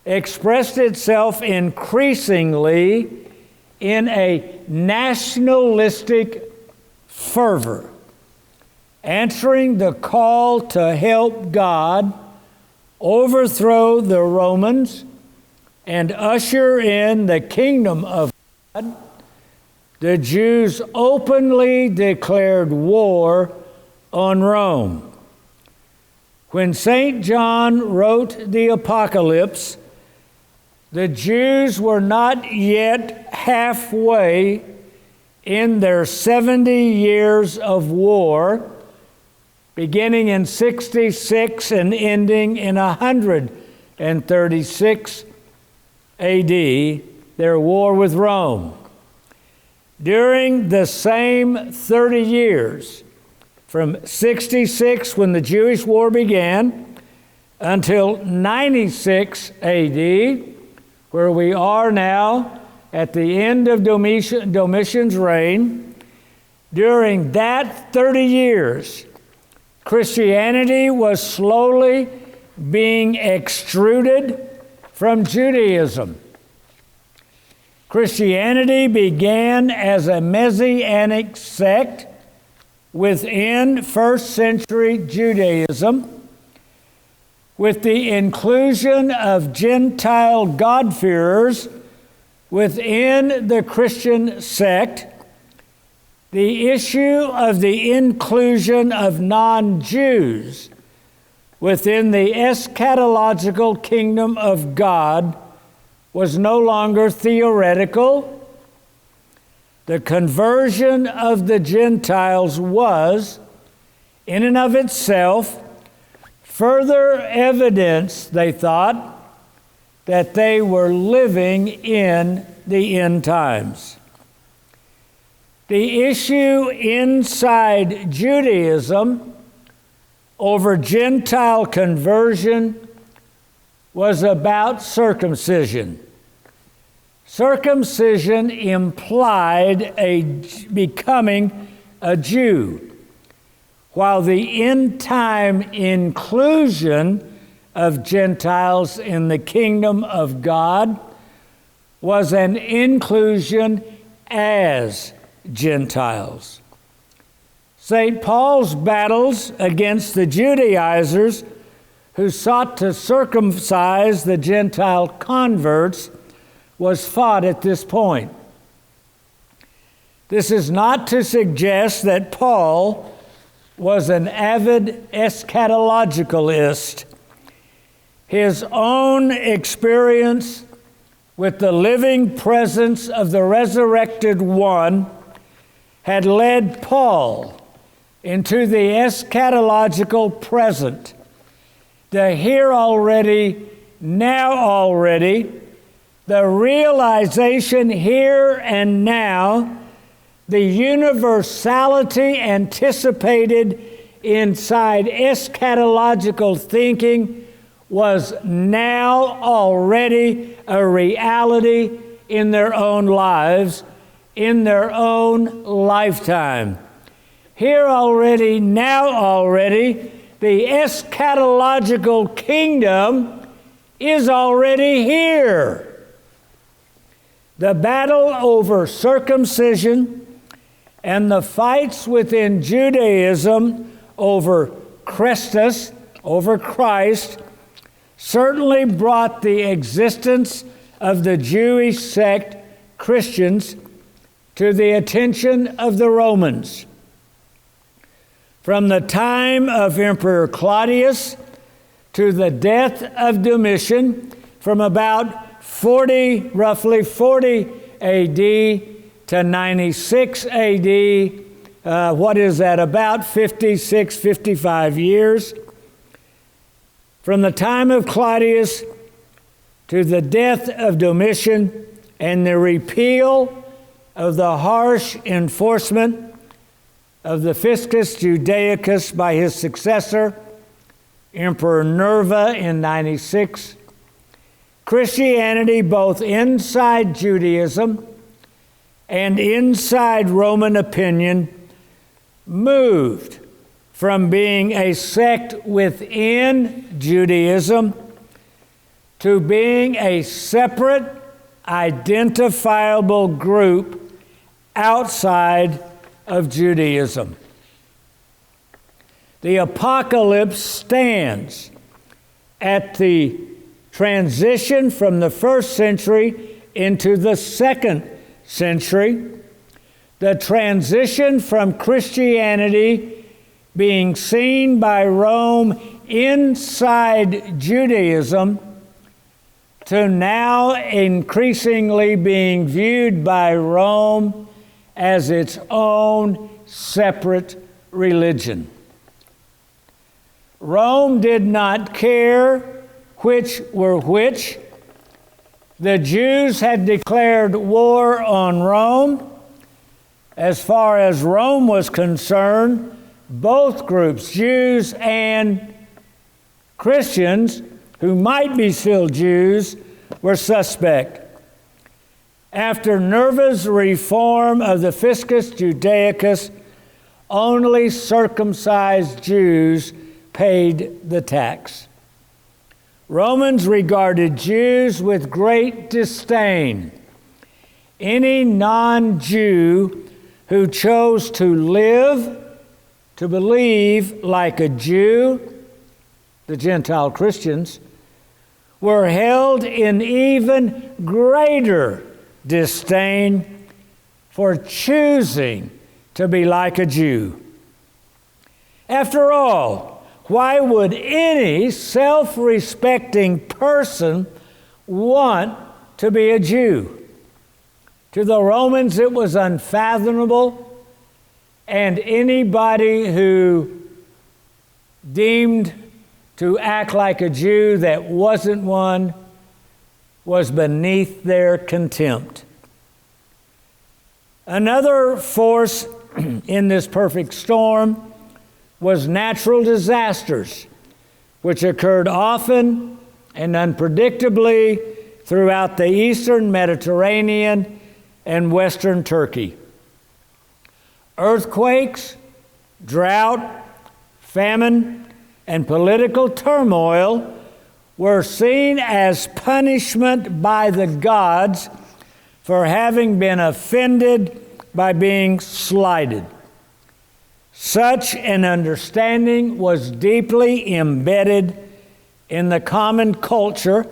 expressed itself increasingly in a nationalistic fervor, answering the call to help God overthrow the Romans and usher in the kingdom of God. The Jews openly declared war on Rome. When St. John wrote the Apocalypse, the Jews were not yet halfway in their 70 years of war, beginning in 66 and ending in 136 AD, their war with Rome. During the same 30 years, from 66 when the Jewish war began until 96 AD, where we are now at the end of Domitian's reign. During that 30 years, Christianity was slowly being extruded from Judaism. Christianity began as a Messianic sect within first century Judaism, with the inclusion of Gentile God-fearers within the Christian sect. The issue of the inclusion of non-Jews within the eschatological kingdom of God was no longer theoretical. The conversion of the Gentiles was, in and of itself, further evidence, they thought, that they were living in the end times. The issue inside Judaism over Gentile conversion was about circumcision. Circumcision implied becoming a Jew, while the end-time inclusion of Gentiles in the kingdom of God was an inclusion as Gentiles. St. Paul's battles against the Judaizers who sought to circumcise the Gentile converts was fought at this point. This is not to suggest that Paul was an avid eschatologicalist. His own experience with the living presence of the resurrected one had led Paul into the eschatological present, the here already, now already, the realization here and now, the universality anticipated inside eschatological thinking was now already a reality in their own lives, in their own lifetime. Here already, now already, the eschatological kingdom is already here. The battle over circumcision and the fights within Judaism over Christus, over Christ, certainly brought the existence of the Jewish sect Christians to the attention of the Romans. From the time of Emperor Claudius to the death of Domitian, from about roughly 40 AD to 96 AD, what is that, about 56, 55 years. From the time of Claudius to the death of Domitian and the repeal of the harsh enforcement of the Fiscus Judaicus by his successor, Emperor Nerva in 96, Christianity, both inside Judaism and inside Roman opinion, moved from being a sect within Judaism to being a separate, identifiable group outside of Judaism. The apocalypse stands at the transition from the first century into the second century, the transition from Christianity being seen by Rome inside Judaism to now increasingly being viewed by Rome as its own separate religion. Rome did not care which were which. The Jews had declared war on Rome. As far as Rome was concerned, both groups, Jews and Christians, who might be still Jews, were suspect. After Nerva's reform of the Fiscus Judaicus, only circumcised Jews paid the tax. Romans regarded Jews with great disdain. Any non-Jew who chose to live, to believe like a Jew, the Gentile Christians, were held in even greater disdain for choosing to be like a Jew. After all, why would any self-respecting person want to be a Jew? To the Romans, it was unfathomable, and anybody who deemed to act like a Jew that wasn't one was beneath their contempt. Another force in this perfect storm was natural disasters, which occurred often and unpredictably throughout the eastern Mediterranean and western Turkey. Earthquakes, drought, famine, and political turmoil were seen as punishment by the gods for having been offended by being slighted. Such an understanding was deeply embedded in the common culture,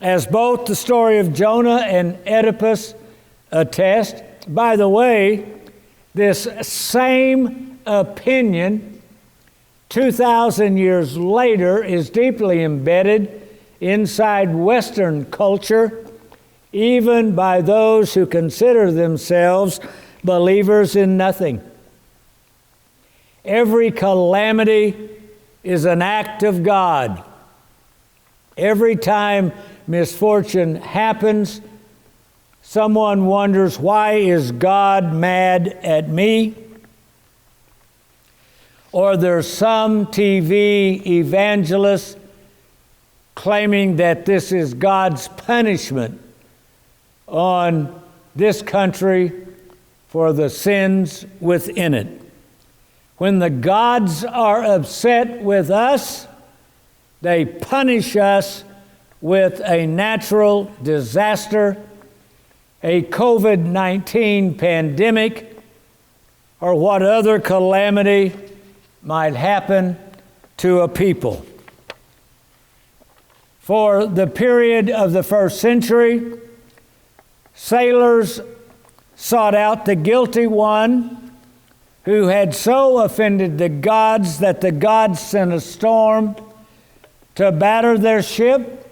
as both the story of Jonah and Antipas attest. By the way, this same opinion 2,000 years later is deeply embedded inside Western culture, even by those who consider themselves believers in nothing. Every calamity is an act of God. Every time misfortune happens, someone wonders, why is God mad at me? Or there's some TV evangelist claiming that this is God's punishment on this country for the sins within it. When the gods are upset with us, they punish us with a natural disaster, a COVID-19 pandemic, or what other calamity might happen to a people. For the period of the first century, sailors sought out the guilty one who had so offended the gods that the gods sent a storm to batter their ship.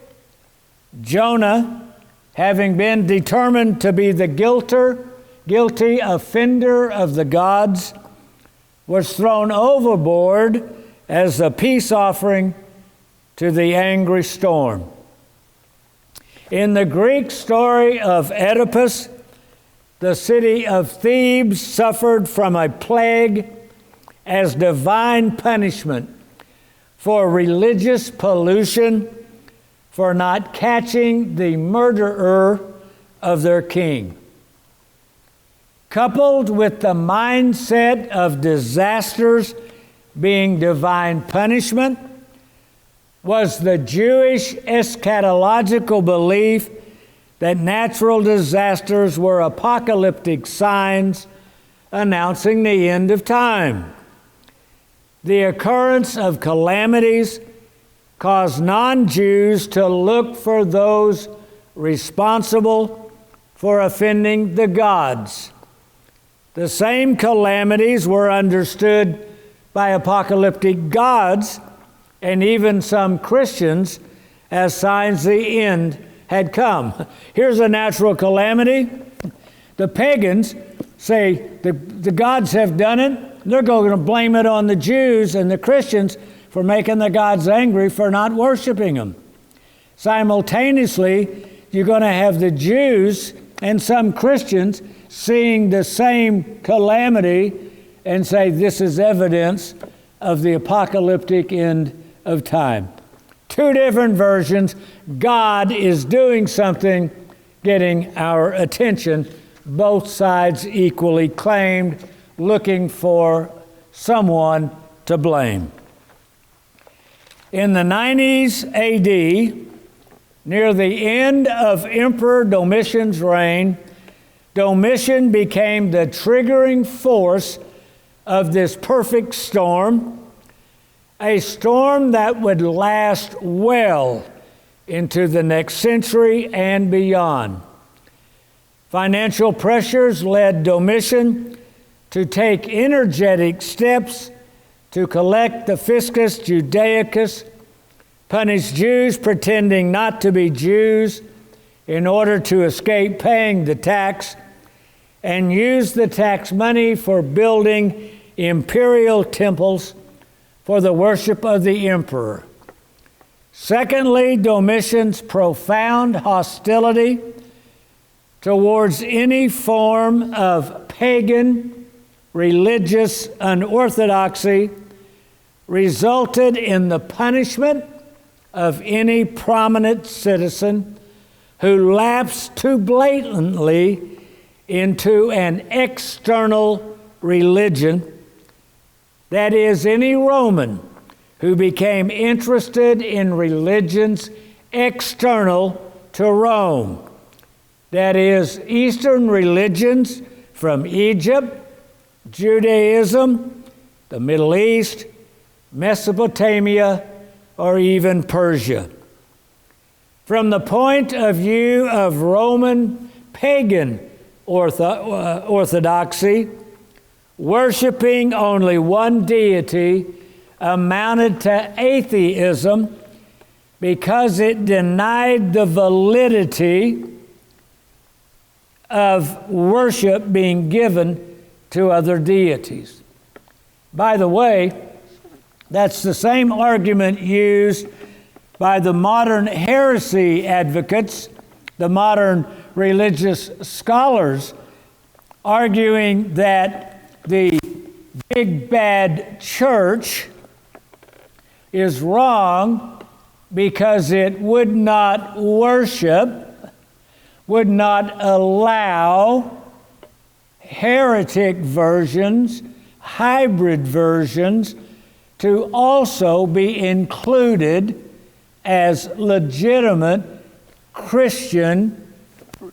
Jonah, having been determined to be the guilty offender of the gods, was thrown overboard as a peace offering to the angry storm. In the Greek story of Oedipus, the city of Thebes suffered from a plague as divine punishment for religious pollution, for not catching the murderer of their king. Coupled with the mindset of disasters being divine punishment was the Jewish eschatological belief that natural disasters were apocalyptic signs announcing the end of time. The occurrence of calamities caused non-Jews to look for those responsible for offending the gods. The same calamities were understood by apocalyptic gods and even some Christians as signs the end had come. Here's a natural calamity. The pagans say the gods have done it. They're going to blame it on the Jews and the Christians for making the gods angry for not worshiping them. Simultaneously, you're going to have the Jews and some Christians seeing the same calamity and say this is evidence of the apocalyptic end of time. Two different versions. God is doing something, getting our attention. Both sides equally claimed, looking for someone to blame. In the 90s AD, near the end of Emperor Domitian's reign, Domitian became the triggering force of this perfect storm, a storm that would last well into the next century and beyond. Financial pressures led Domitian to take energetic steps to collect the fiscus Judaicus, punish Jews pretending not to be Jews in order to escape paying the tax, and use the tax money for building imperial temples for the worship of the emperor. Secondly, Domitian's profound hostility towards any form of pagan religious unorthodoxy resulted in the punishment of any prominent citizen who lapsed too blatantly into an external religion, that is, any Roman who became interested in religions external to Rome, that is, Eastern religions from Egypt, Judaism, the Middle East, Mesopotamia, or even Persia. From the point of view of Roman pagan orthodoxy, worshiping only one deity amounted to atheism because it denied the validity of worship being given to other deities. By the way, that's the same argument used by the modern heresy advocates, the modern religious scholars, arguing that the big bad church is wrong because it would not worship, would not allow heretic versions, hybrid versions, to also be included as legitimate Christian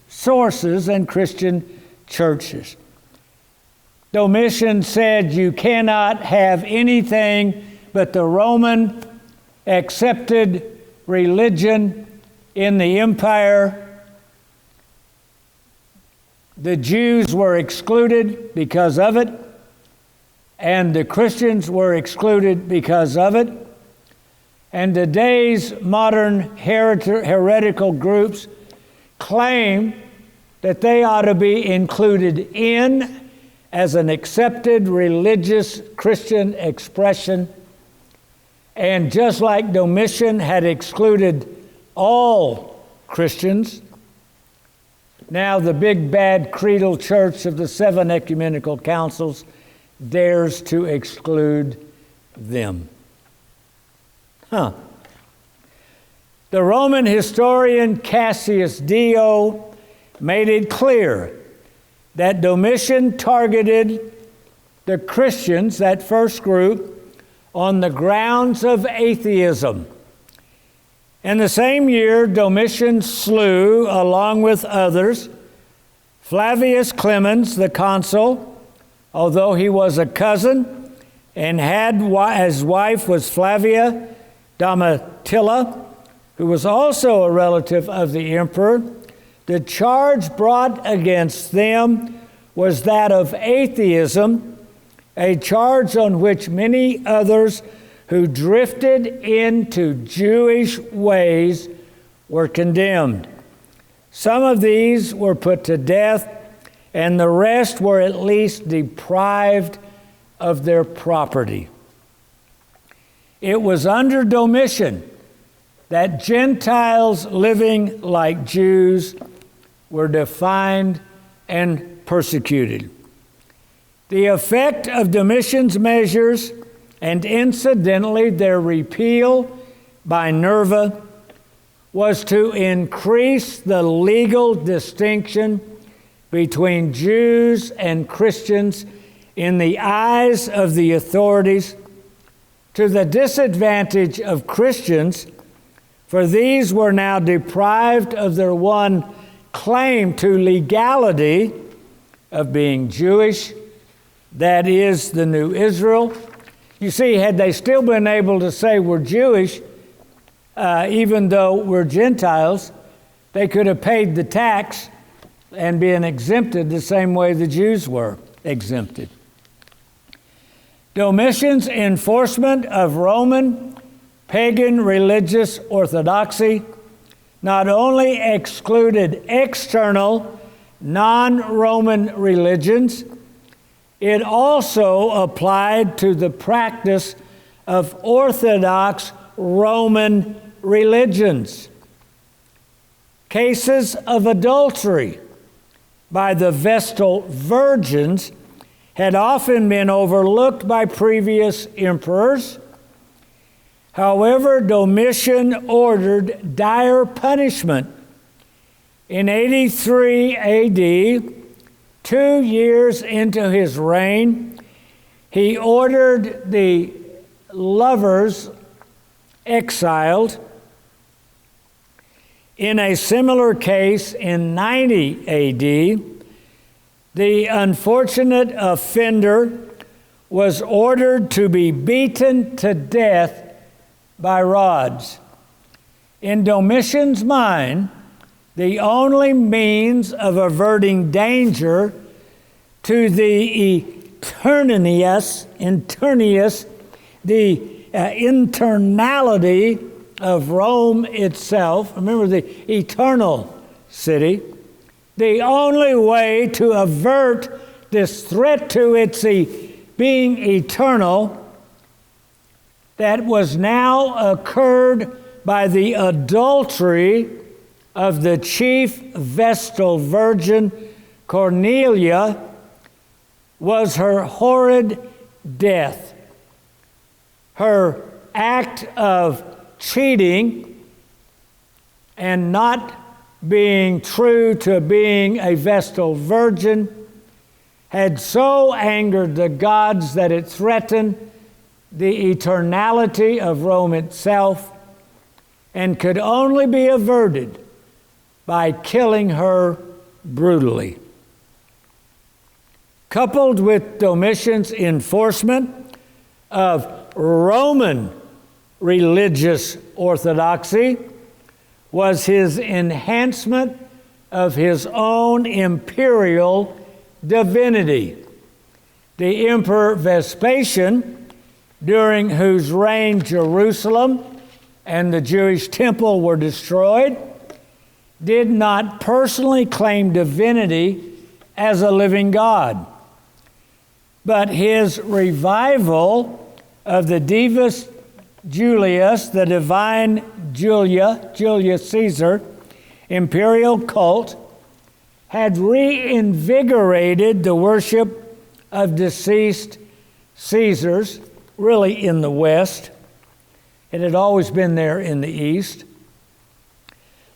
sources and Christian churches. Domitian said you cannot have anything but the Roman accepted religion in the empire. The Jews were excluded because of it, and the Christians were excluded because of it. And today's modern heretical groups claim that they ought to be included in as an accepted religious Christian expression. And just like Domitian had excluded all Christians, now the big bad creedal church of the seven ecumenical councils dares to exclude them. The Roman historian Cassius Dio made it clear that Domitian targeted the Christians, that first group, on the grounds of atheism. In the same year, Domitian slew, along with others, Flavius Clemens, the consul, although he was a cousin, and his wife was Flavia Domitilla, who was also a relative of the emperor. The charge brought against them was that of atheism, a charge on which many others who drifted into Jewish ways were condemned. Some of these were put to death, and the rest were at least deprived of their property. It was under Domitian that Gentiles living like Jews were defined and persecuted. The effect of Domitian's measures, and incidentally their repeal by Nerva, was to increase the legal distinction between Jews and Christians in the eyes of the authorities, to the disadvantage of Christians, for these were now deprived of their one claim to legality of being Jewish, that is, the new Israel. You see, had they still been able to say we're Jewish, even though we're Gentiles, they could have paid the tax and been exempted the same way the Jews were exempted. Domitian's enforcement of Roman pagan religious orthodoxy not only excluded external, non-Roman religions, it also applied to the practice of Orthodox Roman religions. Cases of adultery by the Vestal virgins had often been overlooked by previous emperors. However, Domitian ordered dire punishment. In 83 AD, 2 years into his reign, he ordered the lovers exiled. In a similar case in 90 AD, the unfortunate offender was ordered to be beaten to death by rods. In Domitian's mind, the only means of averting danger to the internality of Rome itself, remember the eternal city, the only way to avert this threat to its being eternal that was now occurred by the adultery of the chief Vestal virgin Cornelia was her horrid death. Her act of cheating and not being true to being a Vestal virgin had so angered the gods that it threatened the eternality of Rome itself and could only be averted by killing her brutally. Coupled with Domitian's enforcement of Roman religious orthodoxy was his enhancement of his own imperial divinity. The Emperor Vespasian, during whose reign Jerusalem and the Jewish temple were destroyed, did not personally claim divinity as a living God. But his revival of the Divus Julius, the divine Julius Caesar, imperial cult, had reinvigorated the worship of deceased Caesars, really in the West. It had always been there in the East.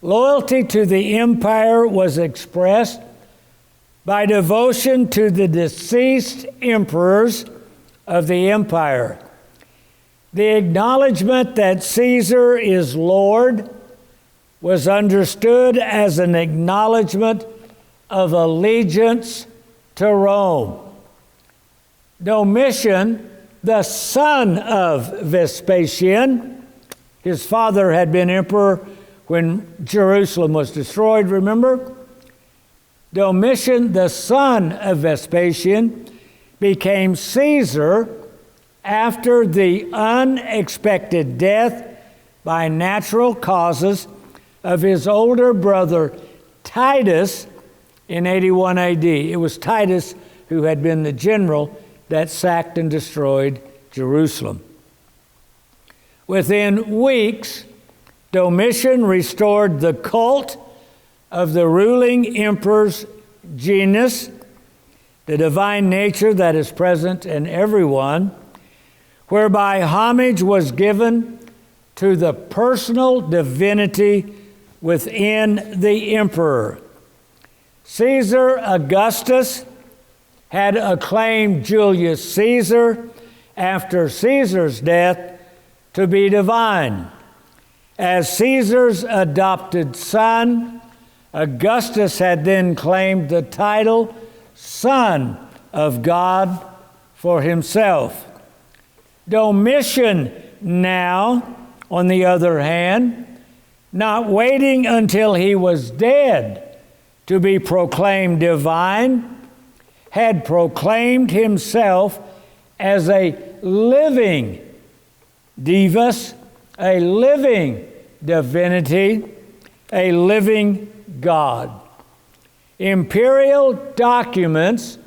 Loyalty to the empire was expressed by devotion to the deceased emperors of the empire. The acknowledgement that Caesar is Lord was understood as an acknowledgement of allegiance to Rome. Domitian, the son of Vespasian, his father had been emperor when Jerusalem was destroyed, remember? Domitian, the son of Vespasian, became Caesar after the unexpected death by natural causes of his older brother Titus in 81 AD. It was Titus who had been the general that sacked and destroyed Jerusalem. Within weeks, Domitian restored the cult of the ruling emperor's genius, the divine nature that is present in everyone, whereby homage was given to the personal divinity within the emperor. Caesar Augustus had acclaimed Julius Caesar after Caesar's death to be divine. As Caesar's adopted son, Augustus had then claimed the title Son of God for himself. Domitian now, on the other hand, not waiting until he was dead to be proclaimed divine, had proclaimed himself as a living divus, a living divinity, a living God. Imperial documents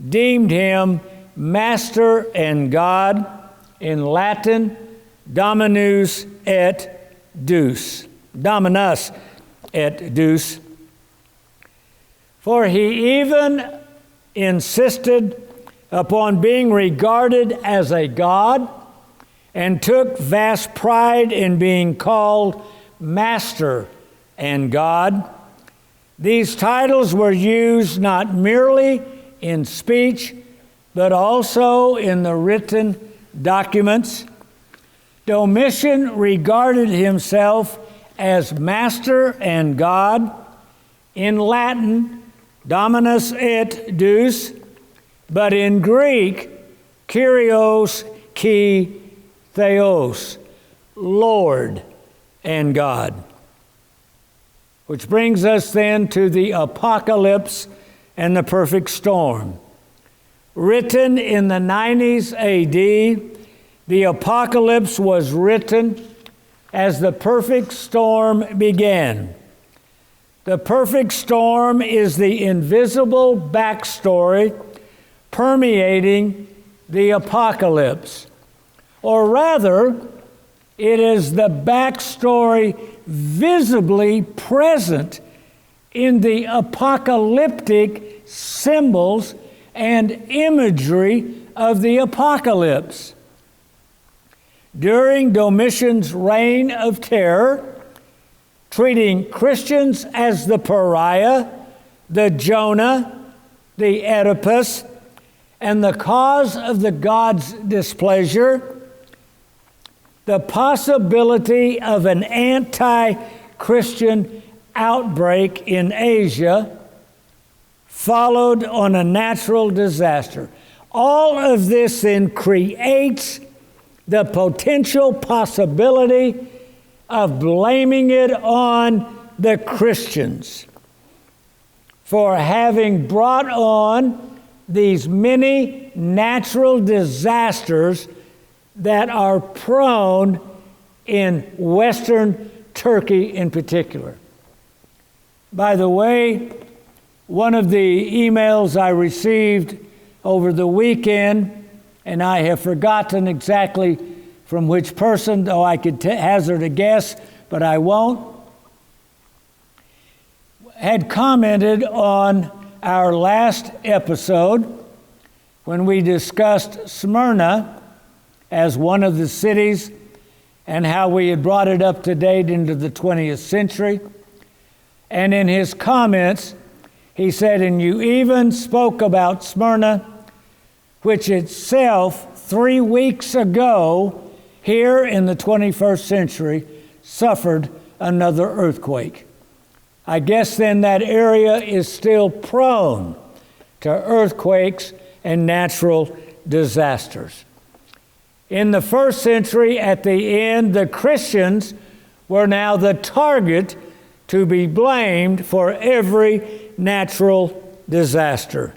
deemed him master and God, in Latin, Dominus et Deus. Dominus et Deus. For he even insisted upon being regarded as a god and took vast pride in being called Master and God. These titles were used not merely in speech, but also in the written documents. Domitian regarded himself as Master and God, in Latin, Dominus et Deus, but in Greek, Kyrios ki Theos, Lord and God. Which brings us then to the apocalypse and the perfect storm. Written in the 90s AD, the apocalypse was written as the perfect storm began. The perfect storm is the invisible backstory permeating the apocalypse. Or rather, it is the backstory visibly present in the apocalyptic symbols and imagery of the apocalypse. During Domitian's reign of terror, treating Christians as the pariah, the Jonah, the Antipas, and the cause of the God's displeasure, the possibility of an anti-Christian outbreak in Asia followed on a natural disaster. All of this then creates the potential possibility of blaming it on the Christians for having brought on these many natural disasters that are prone in Western Turkey in particular. By the way, one of the emails I received over the weekend, and I have forgotten exactly from which person, though I could hazard a guess, but I won't, had commented on our last episode when we discussed Smyrna as one of the cities and how we had brought it up to date into the 20th century. And in his comments, he said, and you even spoke about Smyrna, which itself 3 weeks ago, here in the 21st century, suffered another earthquake. I guess then that area is still prone to earthquakes and natural disasters. In the first century, at the end, the Christians were now the target to be blamed for every natural disaster.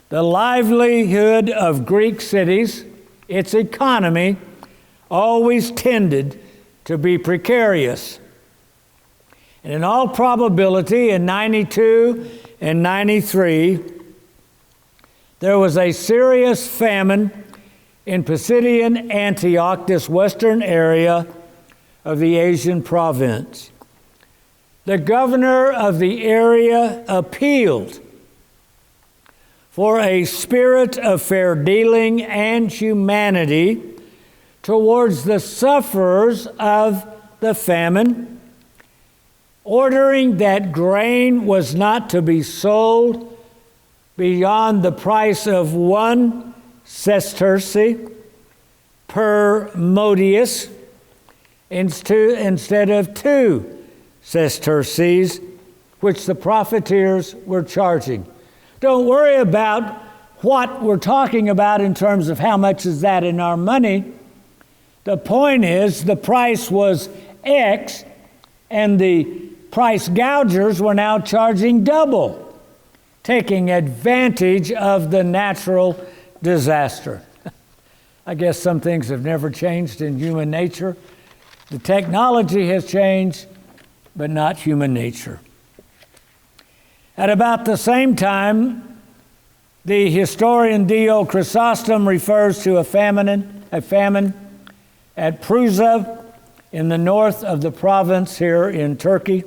The livelihood of Greek cities, its economy, always tended to be precarious. And in all probability, in 92 and 93, there was a serious famine in Pisidian Antioch, this western area of the Asian province. The governor of the area appealed for a spirit of fair dealing and humanity towards the sufferers of the famine, ordering that grain was not to be sold beyond the price of 1 sesterce per modius instead of 2 sesterces, which the profiteers were charging. Don't worry about what we're talking about in terms of how much is that in our money. The point is the price was X, and the price gougers were now charging double, taking advantage of the natural disaster. I guess some things have never changed in human nature. The technology has changed, but not human nature. At about the same time, the historian Dio Chrysostom refers to a famine at Prusa in the north of the province here in Turkey.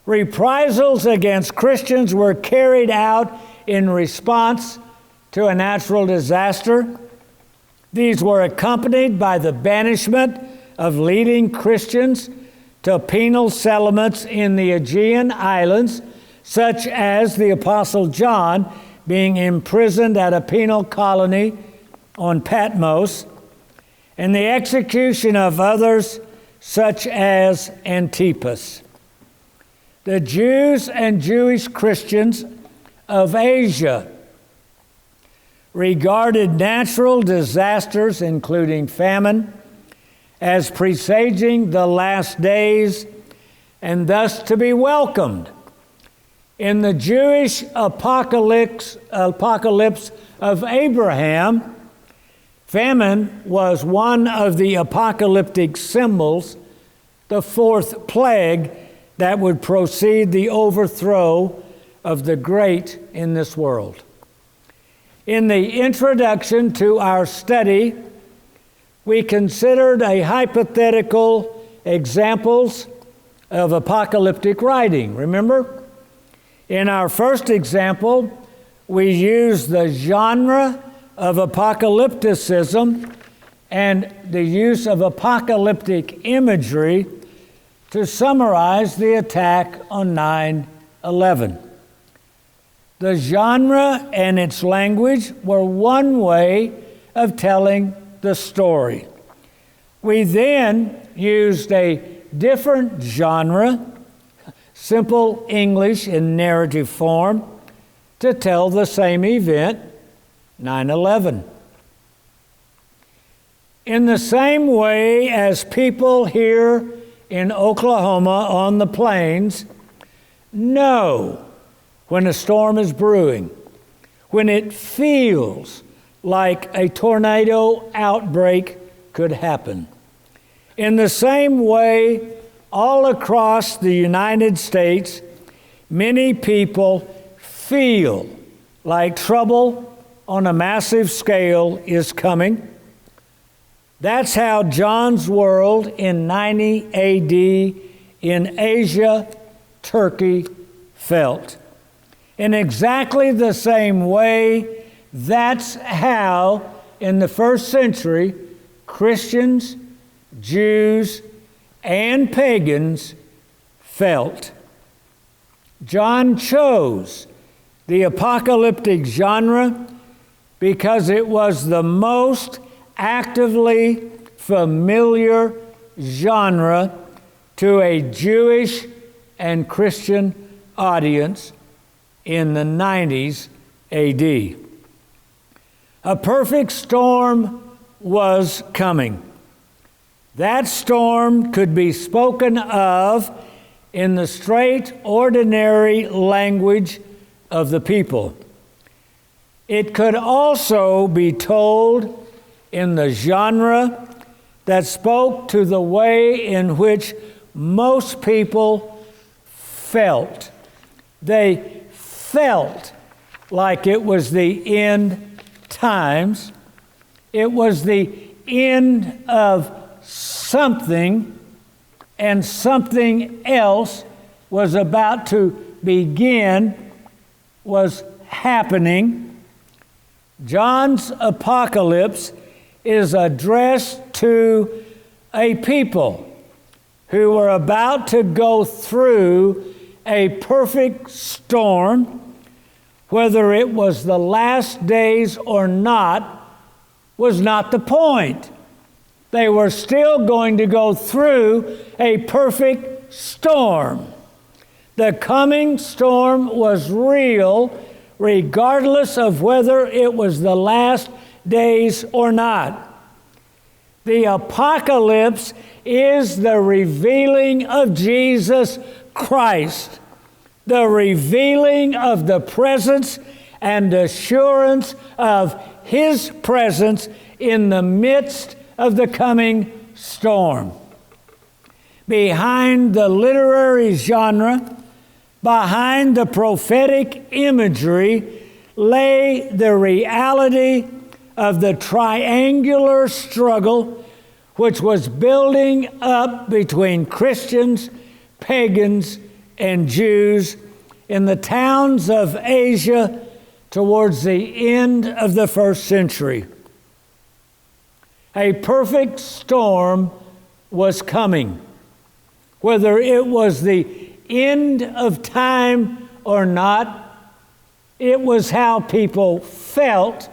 Reprisals against Christians were carried out in response to a natural disaster. These were accompanied by the banishment of leading Christians to penal settlements in the Aegean Islands, such as the Apostle John being imprisoned at a penal colony on Patmos, and the execution of others, such as Antipas. The Jews and Jewish Christians of Asia regarded natural disasters, including famine, as presaging the last days and thus to be welcomed. In the Jewish apocalypse of Abraham, famine was one of the apocalyptic symbols, the fourth plague that would precede the overthrow of the great in this world. In the introduction to our study, we considered a hypothetical examples of apocalyptic writing. Remember? In our first example, we used the genre of apocalypticism and the use of apocalyptic imagery to summarize the attack on 9/11. The genre and its language were one way of telling the story. We then used a different genre, simple English in narrative form, to tell the same event, 9/11. In the same way as people here in Oklahoma on the plains know when a storm is brewing, when it feels like a tornado outbreak could happen. In the same way, all across the United States, many people feel like trouble on a massive scale is coming. That's how John's world in 90 AD in Asia, Turkey, felt. In exactly the same way, that's how, in the first century, Christians, Jews, and pagans felt. John chose the apocalyptic genre because it was the most actively familiar genre to a Jewish and Christian audience in the 90s AD. A perfect storm was coming. That storm could be spoken of in the straight, ordinary language of the people. It could also be told in the genre that spoke to the way in which most people felt. They felt like it was the end times. It was the end of something, and something else was about to begin, was happening, John's apocalypse is addressed to a people who were about to go through a perfect storm. Whether it was the last days or not was not the point. They were still going to go through a perfect storm. The coming storm was real, regardless of whether it was the last days or not. The apocalypse is the revealing of Jesus Christ, the revealing of the presence and assurance of His presence in the midst of the coming storm. Behind the literary genre, behind the prophetic imagery, lay the reality of the triangular struggle which was building up between Christians, pagans, and Jews in the towns of Asia towards the end of the first century. A perfect storm was coming. Whether it was the end of time or not, it was how people felt,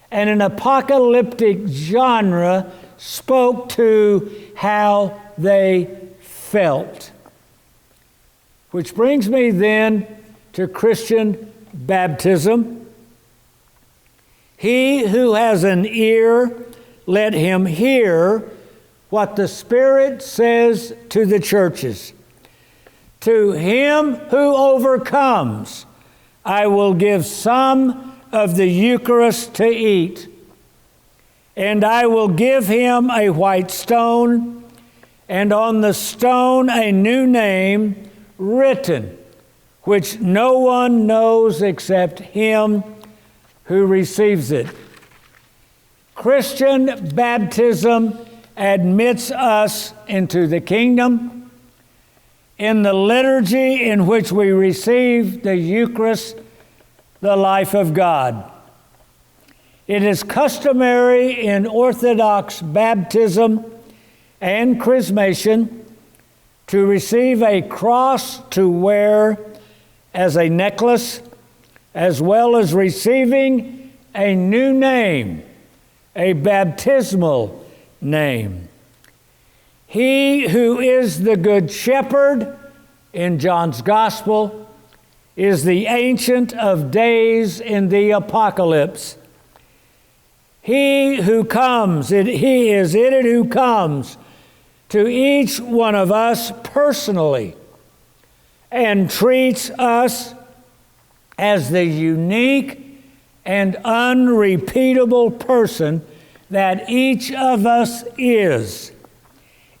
and an apocalyptic genre spoke to how they felt. Which brings me then to Christian baptism. He who has an ear, let him hear what the Spirit says to the churches. To him who overcomes, I will give some of the Eucharist to eat, and I will give him a white stone, and on the stone a new name written, which no one knows except him who receives it. Christian baptism admits us into the kingdom. In the liturgy in which we receive the Eucharist, the life of God. It is customary in Orthodox baptism and chrismation to receive a cross to wear as a necklace, as well as receiving a new name, a baptismal name. He who is the Good Shepherd in John's Gospel is the Ancient of Days in the Apocalypse. He who comes, he is it who comes to each one of us personally and treats us as the unique and unrepeatable person that each of us is.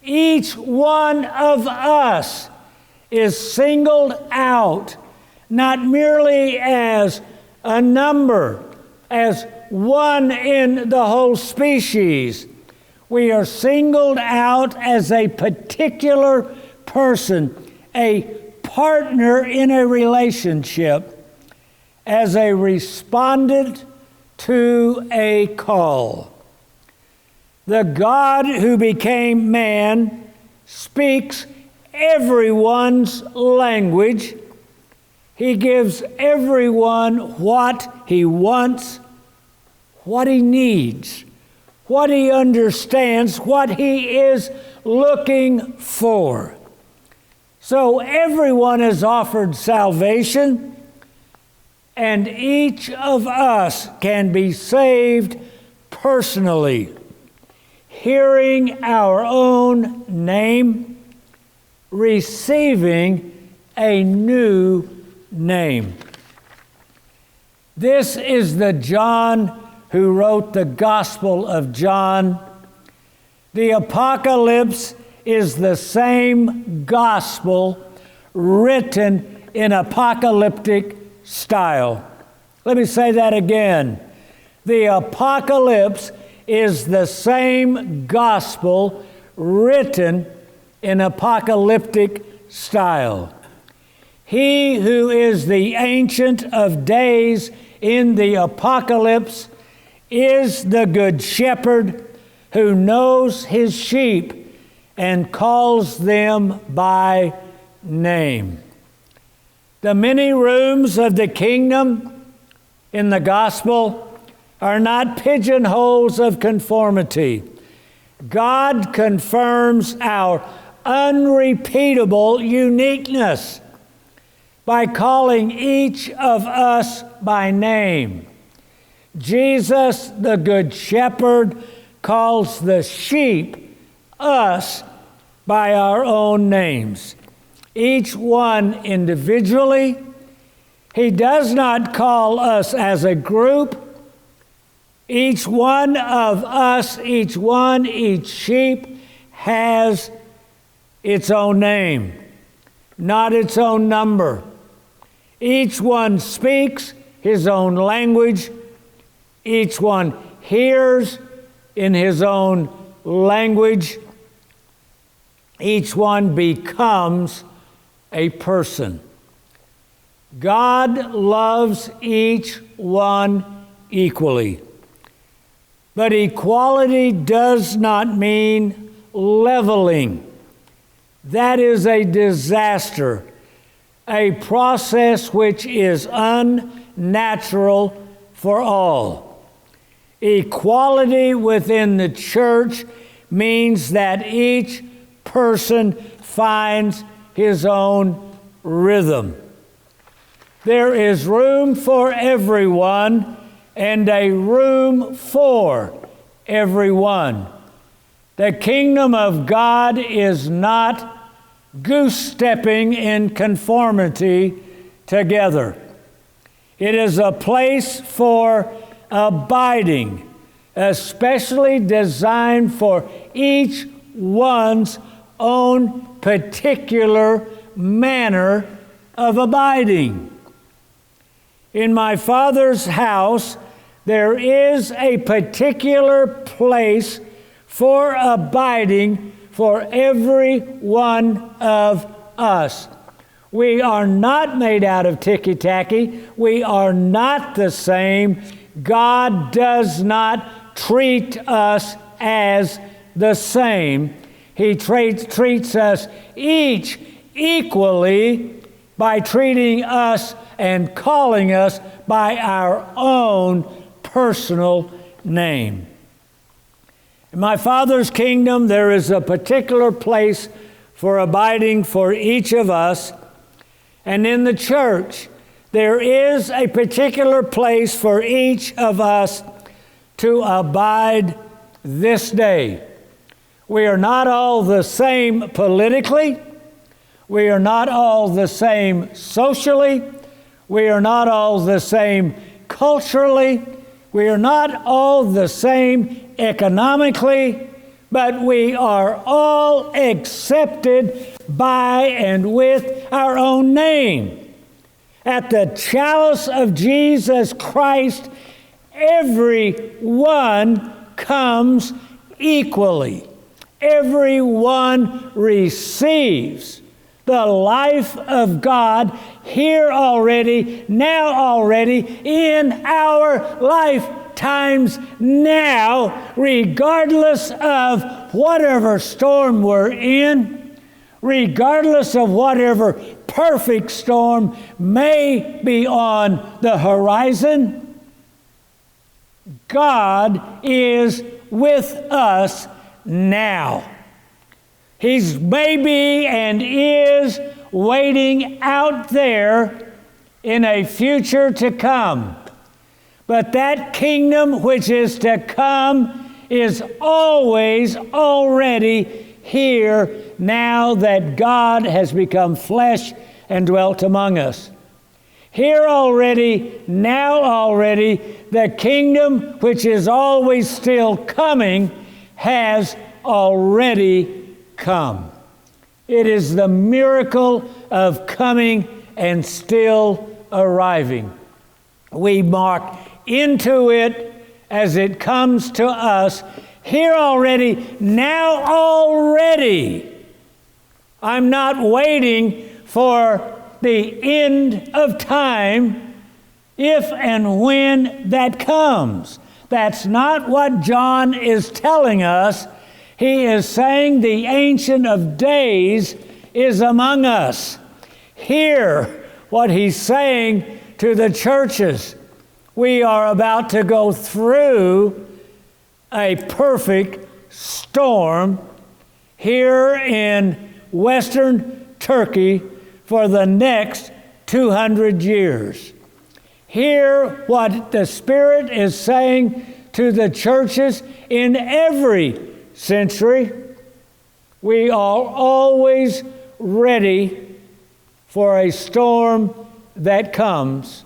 Each one of us is singled out, not merely as a number, as one in the whole species. We are singled out as a particular person, a partner in a relationship, as a respondent to a call. The God who became man speaks everyone's language. He gives everyone what he wants, what he needs, what he understands, what he is looking for. So everyone is offered salvation, and each of us can be saved personally, hearing our own name, receiving a new name. This is the John who wrote the Gospel of John. The Apocalypse is the same gospel written in apocalyptic style. Let me say that again. The Apocalypse is the same gospel written in apocalyptic style. He who is the Ancient of Days in the Apocalypse is the Good Shepherd who knows his sheep and calls them by name. The many rooms of the kingdom in the gospel are not pigeonholes of conformity. God confirms our unrepeatable uniqueness by calling each of us by name. Jesus, the Good Shepherd, calls the sheep, us, by our own names, each one individually. He does not call us as a group. Each one of us, each sheep has its own name, not its own number. Each one speaks his own language. Each one hears in his own language. Each one becomes a person. God loves each one equally. But equality does not mean leveling. That is a disaster, a process which is unnatural for all. Equality within the church means that each person finds his own rhythm. There is room for everyone and a room for everyone. The kingdom of God is not goose-stepping in conformity together. It is a place for abiding, especially designed for each one's own particular manner of abiding. In my Father's house, there is a particular place for abiding for every one of us. We are not made out of ticky-tacky. We are not the same. God does not treat us as the same. He treats us each equally by treating us and calling us by our own personal name. In my Father's kingdom, there is a particular place for abiding for each of us. And in the church, there is a particular place for each of us to abide this day. We are not all the same politically. We are not all the same socially. We are not all the same culturally. We are not all the same economically, but we are all accepted by and with our own name. At the chalice of Jesus Christ, everyone comes equally. Everyone receives the life of God here already, now already, in our lifetimes now, regardless of whatever storm we're in, regardless of whatever perfect storm may be on the horizon. God is with us now. He's maybe and is waiting out there in a future to come. But that kingdom which is to come is always already here now that God has become flesh and dwelt among us. Here already, now already, the kingdom which is always still coming has already come. It is the miracle of coming and still arriving. We mark into it as it comes to us here already, now already. I'm not waiting for the end of time, if and when that comes. That's not what John is telling us. He is saying the Ancient of Days is among us. Hear what he's saying to the churches. We are about to go through a perfect storm here in Western Turkey for the next 200 years. Hear what the Spirit is saying to the churches in every century. We are always ready for a storm that comes.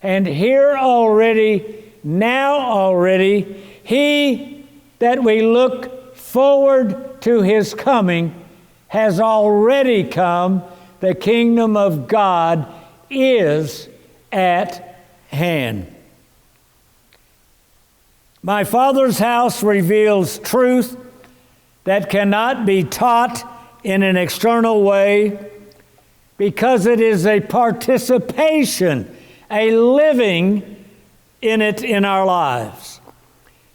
And here already, now already, he that we look forward to his coming has already come. The kingdom of God is at hand. My Father's house reveals truth that cannot be taught in an external way, because it is a participation, a living in it in our lives.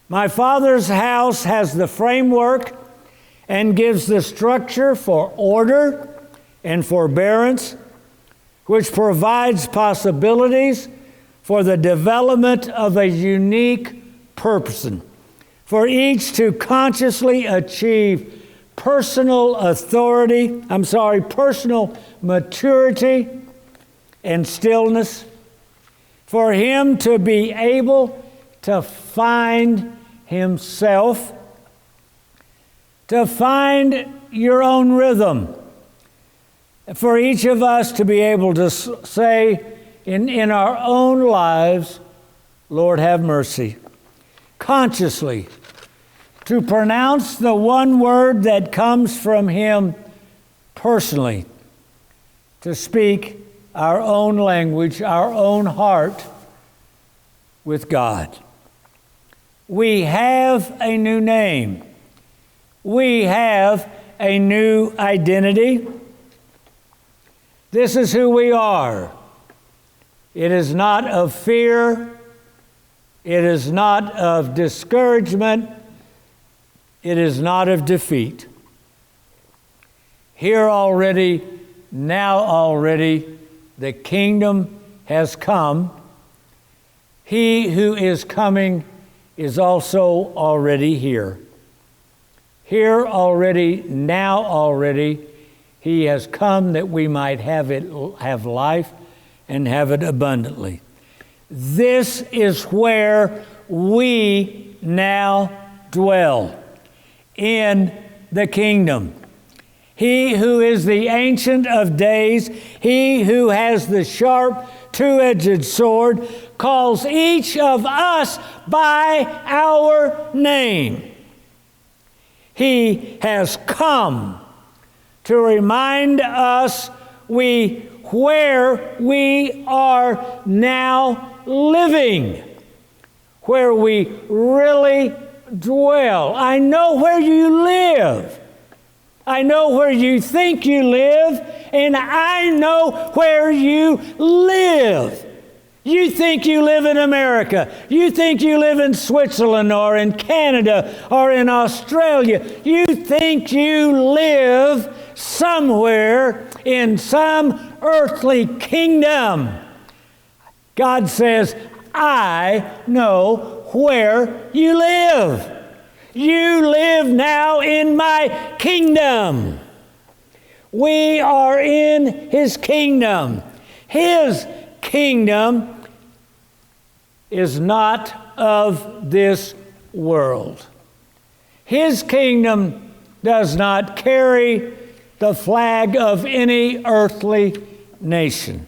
My Father's house has the framework and gives the structure for order and forbearance, which provides possibilities for the development of a unique person, for each to consciously achieve personal maturity and stillness, for him to be able to find himself, to find your own rhythm, for each of us to be able to say in our own lives, Lord, have mercy. Consciously, to pronounce the one word that comes from him personally, to speak our own language, our own heart with God. We have a new name. We have a new identity. This is who we are. It is not of fear. It is not of discouragement. It is not of defeat. Here already, now already, the kingdom has come. He who is coming is also already here. Here already, now already, he has come that we might have life and have it abundantly. This is where we now dwell, in the kingdom. He who is the Ancient of Days, he who has the sharp two-edged sword, calls each of us by our name. He has come to remind us where we are now living, where we really dwell. I know where you live. I know where you think you live, and I know where you live. You think you live in America. You think you live in Switzerland or in Canada or in Australia. You think you live somewhere in some earthly kingdom. God says, I know where you live. You live now in my kingdom. We are in his kingdom. His kingdom is not of this world. His kingdom does not carry the flag of any earthly nation.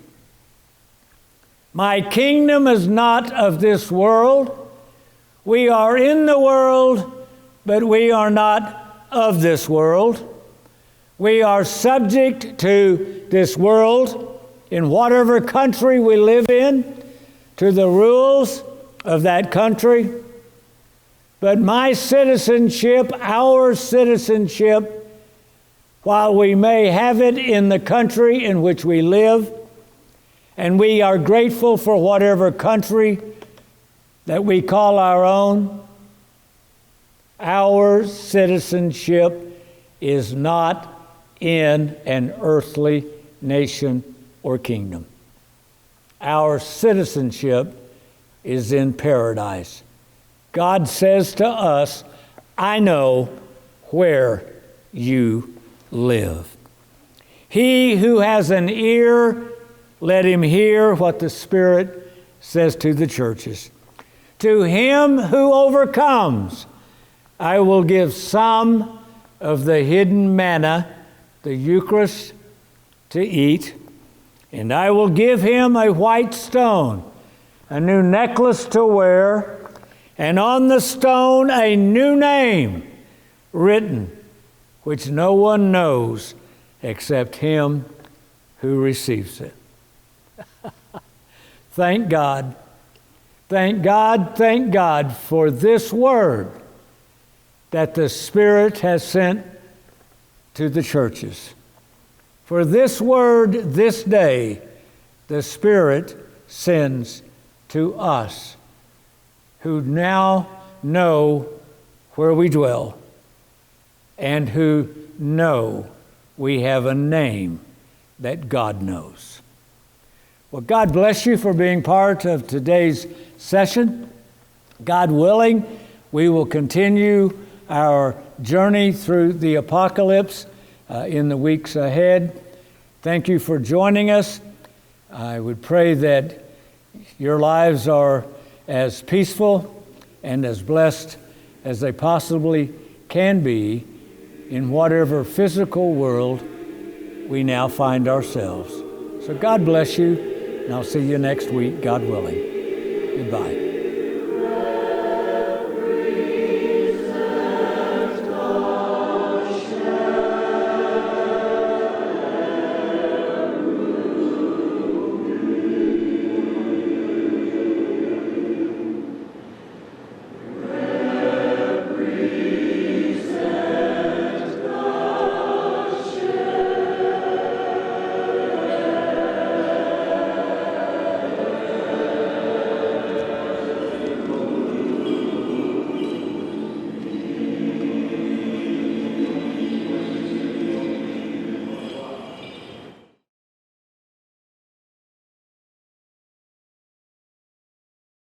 My kingdom is not of this world. We are in the world, but we are not of this world. We are subject to this world in whatever country we live in, to the rules of that country. But my citizenship, our citizenship, while we may have it in the country in which we live, and we are grateful for whatever country that we call our own, our citizenship is not in an earthly nation or kingdom. Our citizenship is in paradise. God says to us, I know where you live. He who has an ear, let him hear what the Spirit says to the churches. To him who overcomes, I will give some of the hidden manna, the Eucharist, to eat, and I will give him a white stone, a new necklace to wear, and on the stone a new name written, which no one knows except him who receives it. Thank God. Thank God, thank God for this word that the Spirit has sent to the churches. For this word this day, the Spirit sends to us who now know where we dwell and who know we have a name that God knows. Well, God bless you for being part of today's session. God willing, we will continue our journey through the apocalypse in the weeks ahead. Thank you for joining us. I would pray that your lives are as peaceful and as blessed as they possibly can be in whatever physical world we now find ourselves. So God bless you, and I'll see you next week, God willing. Goodbye.